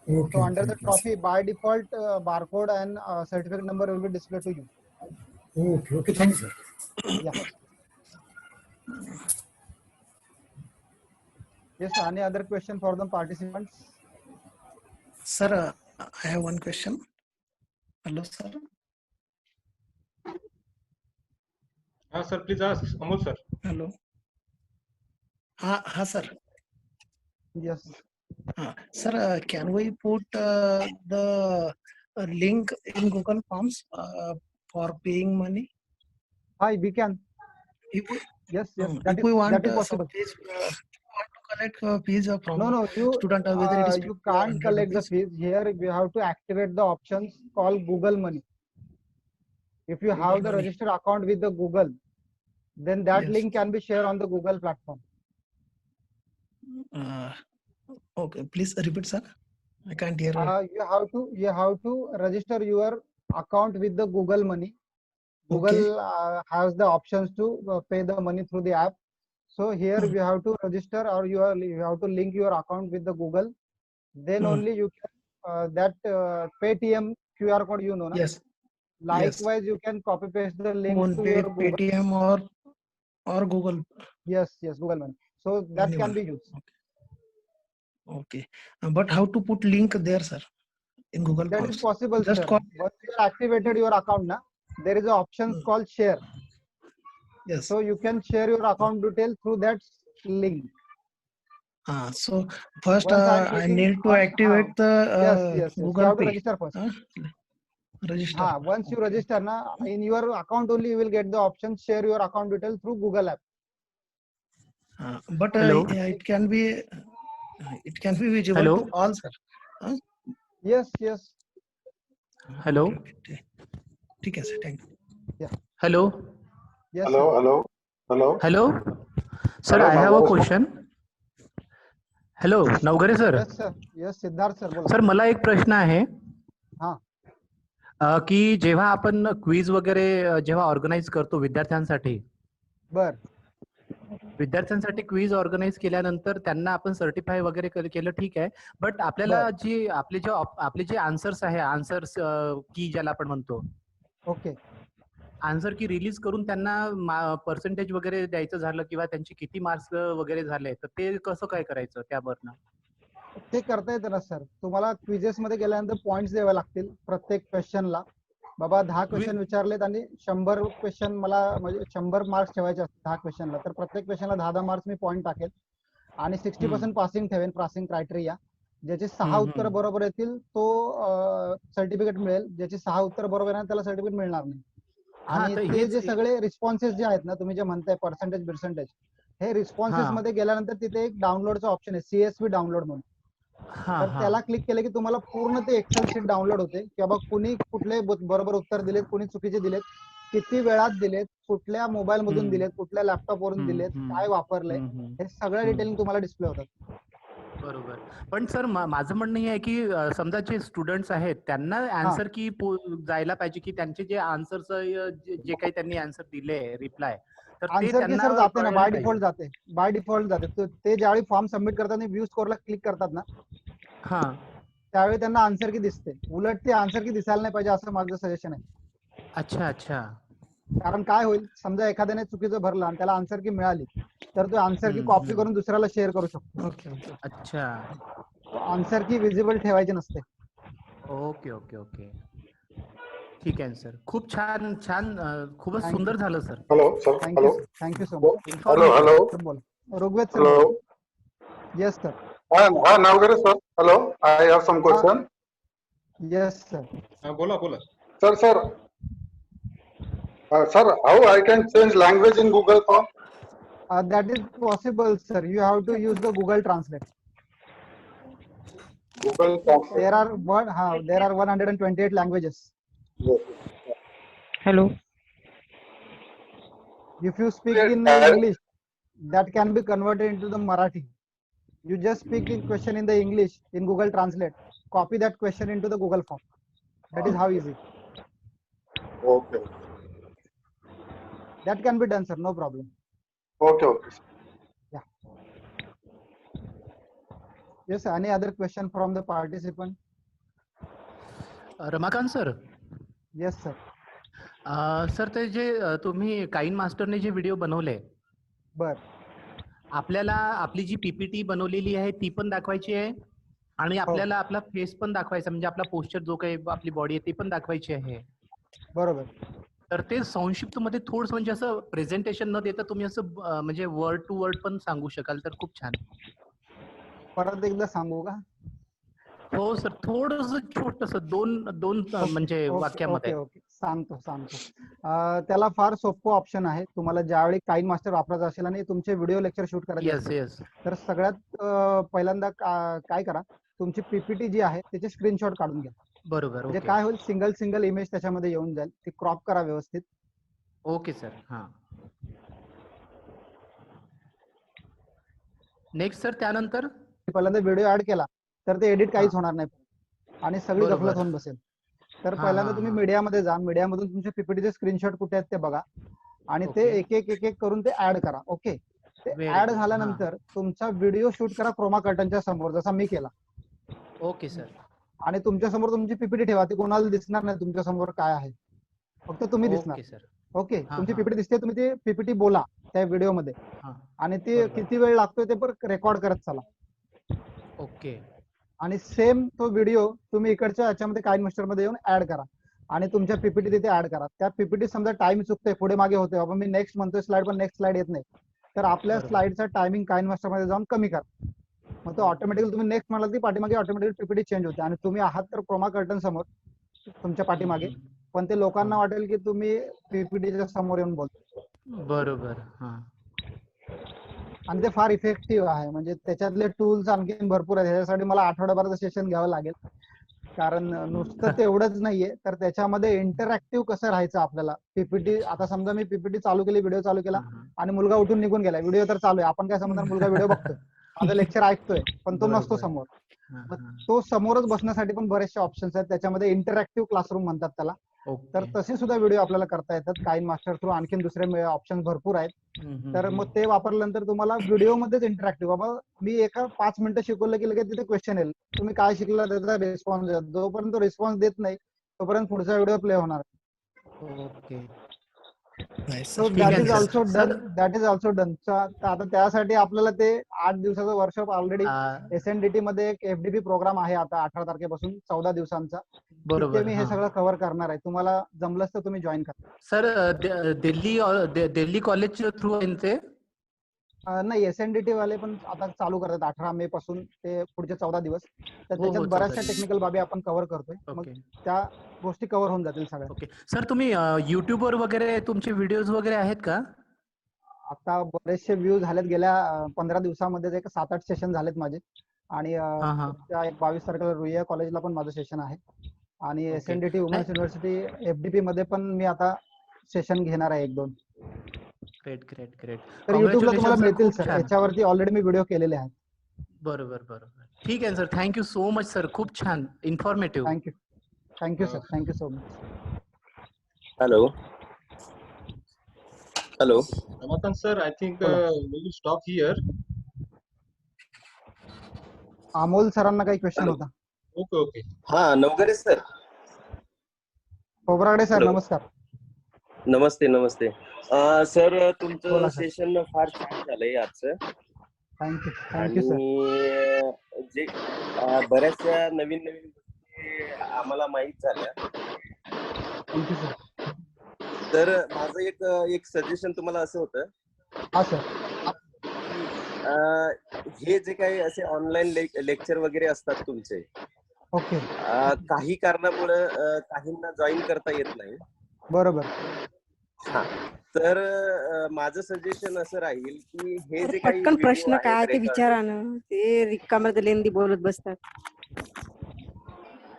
Okay.
So under the trophy, by default, barcode and certificate number will be displayed to you.
Okay. Okay. Thank you, sir.
Yeah. Yes. Any other question for the participants?
Sir, I have one question. Hello, sir.
Sir, please ask. Amol sir.
Hello. Sir.
Yes.
Sir, can we put the link in Google Forms for paying money?
We can. Yes.
If we want
that is possible.
Collect fees from
No, you
student, whether it is
you can't collect the fees. Here you have to activate the options called Google Money. If you have the registered account with the Google, then that link can be shared on the Google platform.
Okay, please repeat, sir. I can't hear you.
You have to register your account with the Google Money. Google has the options to pay the money through the app. So here you have to register, or you have to link your account with the Google. Then only you can that Paytm QR code, you know.
Yes.
Likewise, you can copy paste the link to
Pay,
your Google.
Paytm or Google.
Yes, Google Money. So that can be used.
Okay. But how to put link there, sir? In Google
That
Forms?
is possible,
Just
sir. Once you activated your account, there is an option called share.
Yes.
So you can share your account details through that link.
So first I need to activate the
yes.
Google
You have to
Pay.
register first.
Register.
Once you register, in your account only you will get the option share your account details through Google app.
But it can be visible to all, sir.
Yes.
Hello.
Okay, sir. Thank you.
Yeah.
Hello.
Yes.
Hello. Sir, I have a question. Hello, Navgare sir.
Yes, sir. Yes, Siddharth sir.
Sir मला एक प्रश्न आहे
हाँ
की जेव्हा आपण quiz वगैरे जेव्हा ऑर्गनाइज करतो विद्यार्थ्यांसाठी क्विज ऑर्गनाइज केल्यानंतर त्यांना आपण सर्टिफाय वगैरे केलं ठीक आहे बट आपल्याला जी आपले जे आन्सर्स आहे आन्सर्स की ज्याला आपण म्हणतो
ओके
आन्सर की रिलीज करून त्यांना पर्सेंटेज वगैरे द्यायचं झालं किंवा त्यांची किती मार्क्स वगैरे झाले तर ते कसं काय करायचं त्यावरनं
ते करता येतं ना सर तुम्हाला क्विजेस मध्ये गेल्यानंतर पॉइंट्स द्यावे लागतील प्रत्येक क्वेश्चनला बाबा 10 क्वेश्चन विचारलेत आणि 100 क्वेश्चन मला म्हणजे 100 मार्क्स ठेवायचे असतात 10 क्वेश्चनला तर प्रत्येक क्वेश्चनला 10 मार्क्स मी पॉइंट टाकेल आणि 60% पासिंग ठेवेन पासिंग क्रायटेरिया ज्याचे 6 उत्तर बरोबर येतील तो सर्टिफिकेट मिळेल ज्याचे 6 उत्तर बरोबर येणार त्याला सर्टिफिकेट मिळणार नाही आणि ते जे सगळे रिस्पॉन्सेस जे आहेत ना तुम्ही जे म्हणताय पर्सेंटेज हे रिस्पॉन्सेस मध्ये गेल्यानंतर तिथे एक डाउनलोडचा ऑप्शन आहे CSV डाउनलोड म्हणून तर त्याला क्लिक केलं की तुम्हाला पूर्ण ते एक्सेल शीट डाउनलोड होते की बाबा कुणी कुठले बरोबर उत्तर दिलेत कुणी चुकीचे दिलेत किती वेळात दिलेत कुठल्या मोबाईल मधून दिलेत कुठल्या लॅपटॉप वरून दिलेत काय वापरलंय हे सगळ्या डिटेलिंग तुम्हाला डिस्प्ले होतात
बरोबर पण सर माझं म्हणणं हे आहे की समजा जे स्टुडंट्स आहेत त्यांना आन्सर की जायला पाहिजे की त्यांचे जे आन्सर्स जे काही त्यांनी आन्सर दिले रिप्लाय तर ते त्यांना
जाते ना बाय डिफॉल्ट जाते ते ज्यावेळी फॉर्म सबमिट करतात आणि व्ह्यू स्कोरला क्लिक करतात ना त्यावेळी त्यांना आन्सर की दिसते. उलट ते आन्सर की दिसायला नाही पाहिजे असं माझं सजेशन आहे.
अच्छा अच्छा.
कारण काय होईल, समजा एखाद्याने चुकीचं भरलं आणि त्याला आन्सर की मिळाली, तर तो आन्सर की कॉपी करून दुसऱ्याला शेअर करू शकतो.
अच्छा.
आन्सर की विजिबल ठेवायची नसते.
Okay okay okay. ठीक आहे सर. खूप छान छान. खूपच सुंदर झालं sir.
Hello, sir.
Thank you
Hello.
Thank सो मच.
Hello.
बोल Rigved sir.
Hello.
Yes sir.
Navgare sir. Hello. I have some question.
Yes sir.
बोला बोला.
Sir, sir, how I can change language in Google Form?
That is possible, sir. You have to use the Google Translate.
Google Translate.
There are 128 languages.
Hello.
If you speak in English, that can be converted into the Marathi. You just speak in question in the English in Google Translate. Copy that question into the Google form. That is how easy.
Okay.
That can be done, sir. No problem.
Okay.
Yeah. Yes, sir. Any other question from the participant?
Ramakant sir.
Yes, sir.
Sir ते जे तुम्ही Kine मास्टरने जे video बनवले,
बर,
आपल्याला आपली जी PPT बनवलेली आहे ती पण दाखवायची आहे आणि आपल्याला आपला फेस पण दाखवायचा, म्हणजे आपला पोस्चर जो काही आपली बॉडी आहे ती पण दाखवायची आहे.
बरोबर.
तर ते संक्षिप्त मध्ये थोडंसं म्हणजे असं प्रेझेंटेशन न देता तुम्ही असं म्हणजे वर्ड टू वर्ड पण सांगू शकाल तर खूप छान.
परत एकदा सांगू का?
हो सर, थोडंसं छोटंसं दोन म्हणजे वाक्यामध्ये.
ओके. सांगतो. त्याला फार सोपं ऑप्शन आहे. तुम्हाला ज्यावेळी काइन मास्टर वापरायचं असेल आणि तुमचे व्हिडिओ लेक्चर शूट करायचे असेल, तर सगळ्यात पहिल्यांदा काय करा, तुमची पीपीटी जी आहे त्याचे स्क्रीनशॉट काढून घ्या.
बरोबर.
म्हणजे काय होईल, सिंगल इमेज त्याच्यामध्ये येऊन जाईल. ती क्रॉप करा व्यवस्थित.
Okay sir. हा. नेक्स्ट सर, त्यानंतर
पहिल्यांदा व्हिडिओ ऍड केला तर ते एडिट काहीच होणार नाही आणि सगळी गफलत होऊन बसेल. तर पहिल्यांदा तुम्ही मीडियामध्ये जा. मीडियामधून तुमच्या पीपीटीचे स्क्रीनशॉट कुठे आहेत ते बघा आणि ते एक एक करून ते ऍड करा. ओके. ते ऍड झाल्यानंतर तुमचा व्हिडिओ शूट करा क्रोमा कर्टनच्या समोर, जसा मी केला.
Okay sir.
आणि तुमच्या समोर तुमची पीपीटी ठेवा. ती कोणाला दिसणार नाही तुमच्या समोर काय आहे, फक्त तुम्ही दिसणार. ओके. तुमची पीपीटी दिसते, तुम्ही ती पीपीटी बोला त्या व्हिडिओ मध्ये आणि ते किती वेळ लागतोय ते पण रेकॉर्ड करत चला.
ओके.
आणि सेम तो व्हिडिओ तुम्ही इकडच्या याच्यामध्ये काइन मास्टर मध्ये येऊन ऍड करा आणि तुमच्या पीपीटी तिथे ऍड करा. त्या पीपीटी समजा टाइम चुकतोय, पुढे मागे होतोय, आपण मी नेक्स्ट म्हणतोय स्लाइड पण नेक्स्ट स्लाइड येत नाही, तर आपल्या स्लाइडचा टायमिंग काइन मास्टर मध्ये जाऊन कमी करा. मग तो ऑटोमॅटिकली तुम्ही नेक्स्ट म्हणाल की पाठीमागे ऑटोमॅटिकली पीपीटी चेंज होते आणि तुम्ही आहात तर क्रोमा कर्टन समोर तुमच्या पाठीमागे, पण ते लोकांना वाटेल की तुम्ही पीपीटीच्या समोर येऊन बोलतो.
बरोबर.
आणि ते फार इफेक्टिव्ह आहे. म्हणजे त्याच्यातले टूल्स आणखी भरपूर आहेत. ह्याच्यासाठी मला आठवड्याभराचं सेशन घ्यावं लागेल, कारण नुसतं तेवढंच नाहीये, तर त्याच्यामध्ये इंटरॅक्टिव्ह कसं राहायचं आपल्याला. पीपीटी, आता समजा मी पीपीटी चालू केली, व्हिडिओ चालू केला आणि मुलगा उठून निघून गेला, व्हिडिओ तर चालू आहे, आपण काय समजणार, मुलगा व्हिडिओ बघतोय, माझं लेक्चर ऐकतोय, पण तो नसतो समोर. तो समोरच बसण्यासाठी पण बरेचसे ऑप्शन्स आहेत. त्याच्यामध्ये इंटरॅक्टिव्ह क्लासरूम म्हणतात त्याला. तर तसे सुद्धा व्हिडिओ आपल्याला करता येतात काइन मास्टर थ्रू. आणखीन दुसरे ऑप्शन भरपूर आहेत. तर मग ते वापरल्यानंतर तुम्हाला व्हिडिओ मध्येच इंटरॅक्टिव्ह, बाबा मी एका 5 मिनिटं शिकवलं की लगेच तिथे क्वेश्चन येईल, तुम्ही काय शिकला त्याचा रिस्पॉन्स द्या. जोपर्यंत रिस्पॉन्स देत नाही तोपर्यंत पुढचा व्हिडिओ प्ले होणार.
Okay.
So that is also done. आता त्यासाठी आपल्याला ते 8 दिवसाचं वर्कशॉप ऑलरेडी SNDT मध्ये एक FDP प्रोग्राम आहे आता 18 तारखेपासून 14 दिवसांचा. तिथे मी हे सगळं कव्हर करणार आहे. तुम्हाला जमलंच तर तुम्ही जॉईन करा.
सर दिल्ली कॉलेज थ्रू आहे ते?
नाही, SNDT वाले पण आता चालू करतात 18 मे पासून ते पुढचे 14 दिवस. तर त्याच्यात बऱ्याचशा टेक्निकल बाबी आपण कव्हर करतोय. मग त्या गोष्टी कव्हर होऊन जातील सगळ्या.
ओके. सर तुम्ही युट्यूबवर वगैरे तुमचे व्हिडिओज वगैरे आहेत का?
आता बरेचसे व्ह्यू झालेत. गेल्या 15 दिवसामध्ये एक 7-8 सेशन झालेत माझे. आणि त्या 22 तारखेला रुईया कॉलेजला पण माझं सेशन आहे. आणि SNDT वुमन्स युनिव्हर्सिटी FDP मध्ये पण मी आता सेशन घेणार आहे 1-2.
ग्रेट.
तर युट्यूबला तुम्हाला मिळतील सर, याच्यावरती ऑलरेडी मी व्हिडिओ केलेले आहेत.
बरोबर. ठीक आहे सर. थँक्यू सो मच सर. खूप छान, informative.
Thank you sir. Thank you so much.
Hello.
Ramakan sir, I think we will stop here.
Amol सरांना काही क्वेश्चन होता?
Okay okay.
हा Navghare sir.
Khobragade sir
Hello.
नमस्कार.
नमस्ते नमस्ते. सर
बोला
तुमचं
सर.
सेशन फार छान झालंय आजचं.
Thank you sir.
आणि जे बऱ्याचशा नवीन नवीन गोष्टी आम्हाला माहित झाल्या.
Thank you sir.
तर माझं एक सजेशन तुम्हाला असं होतं.
हा सर.
हे जे काही असे ऑनलाईन लेक्चर वगैरे असतात तुमचे,
ओके.
काही कारणामुळे काहींना जॉईन करता येत नाही.
बरोबर.
हा तर माझं सजेशन असं राहील की हे जे काही
पटकन
व्हिडिओ
प्रश्न काय
आहेत
ते विचारा ना. ते रिकाम्यात लेंदी बोलत बसतात.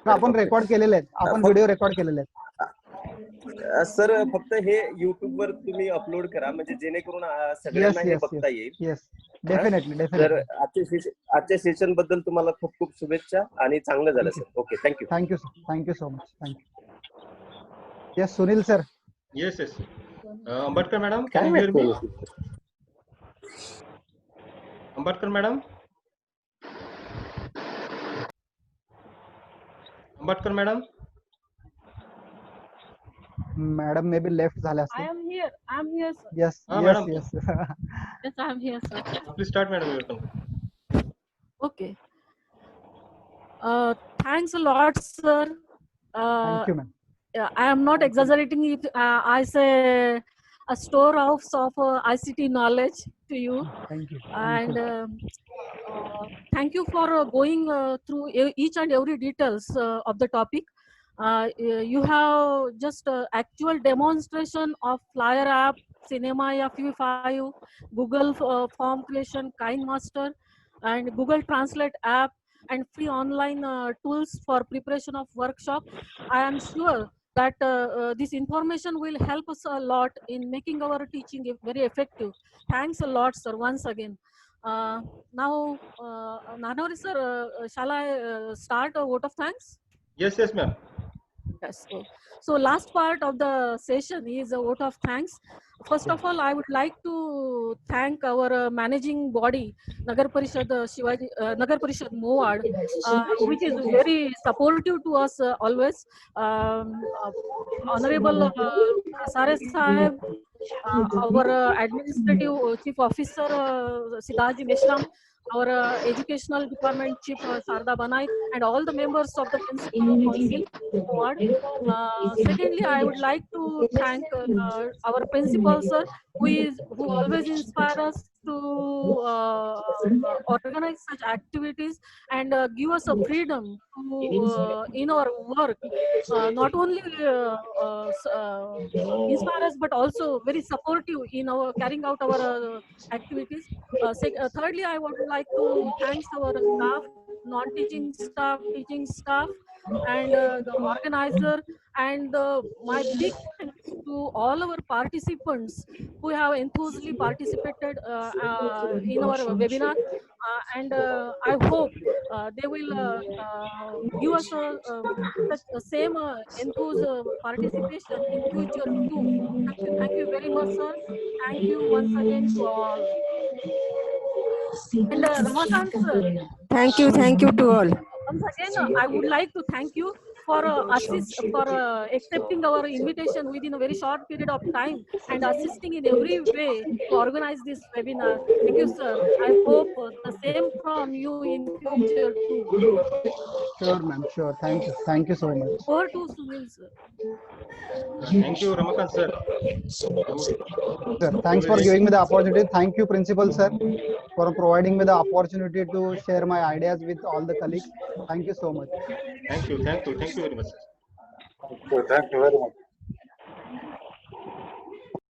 आपण रेकॉर्ड केलेले आहेत. आपण व्हिडिओ रेकॉर्ड केलेले आहेत.
सर फक्त हे YouTube वर तुम्ही अपलोड करा, म्हणजे जेणेकरून सगळ्यांना हे बघता येईल.
येस डेफिनेटली
तर आजच्या सेशन बद्दल तुम्हाला खूप खूप शुभेच्छा आणि चांगलं झालं sir. Okay thank you.
Thank you sir. Thank you so much. Thank you. Yes Sunil sir.
Yes, yes. Ambedkar madam,
काय
can you hear me?
माहिती?
Ambedkar madam? Ambedkar madam?
Madam may be left झाल्या
I
असतील.
am here. I am here, sir.
Yes
madam.
Yes yes.
Yes, I am here, sir.
Please start, madam. Your turn.
Okay. Thanks a lot, sir.
Thank you ma'am.
I am not exaggerating if I say a storehouse of ICT knowledge to you.
Thank you.
And thank you for going through each and every details of the topic. You have just actual demonstration of Flyer app, Cinema FV5, Google form creation, KineMaster, and Google Translate app, and free online tools for preparation of workshop. I am sure that this information will help us a lot in making our teaching very effective. Thanks a lot, sir, once again. Now, Nanavari sir, shall I start a vote of thanks?
Yes, yes, ma'am.
Yes. So last part of the session is a vote of thanks. First of all, I would like to thank our managing body, Nagar Parishad Shivaji, Nagar Parishad Mowad, which is very supportive to us always. Honorable Sare Sahib, our administrative chief officer Siddhaji Meshram, our educational department chief Sarda Banai, and all the members of the principal council. Secondly, I would like to thank our principal sir, who always inspire us to organize such activities and give us a freedom to in our work, not only inspire us but also very supportive in our carrying out our activities. Thirdly, I would like to thank our staff, non-teaching staff, teaching staff, and the organizer, and my big thanks to all our participants who have enthusiastically participated in our webinar, and I hope they will give us the same enthused participation in future too. Thank you very much, sir. Thank you once again to all. And Ramakant sir,
Thank you to all.
once again, I would like to thank you for accepting our invitation within a very short period of time and assisting in every way to organize this webinar. Thank you, sir. I hope the same from you in future too.
Sure, ma'am. Sure. Thank you. Thank you so much.
Over to Sunil, sir.
Thank you, Ramakant sir.
Sir, thanks for giving me the opportunity. Thank you, principal sir, for providing me the opportunity to share my ideas with all the colleagues. Thank you so much.
Thank you very much, sir.
Thank you very much.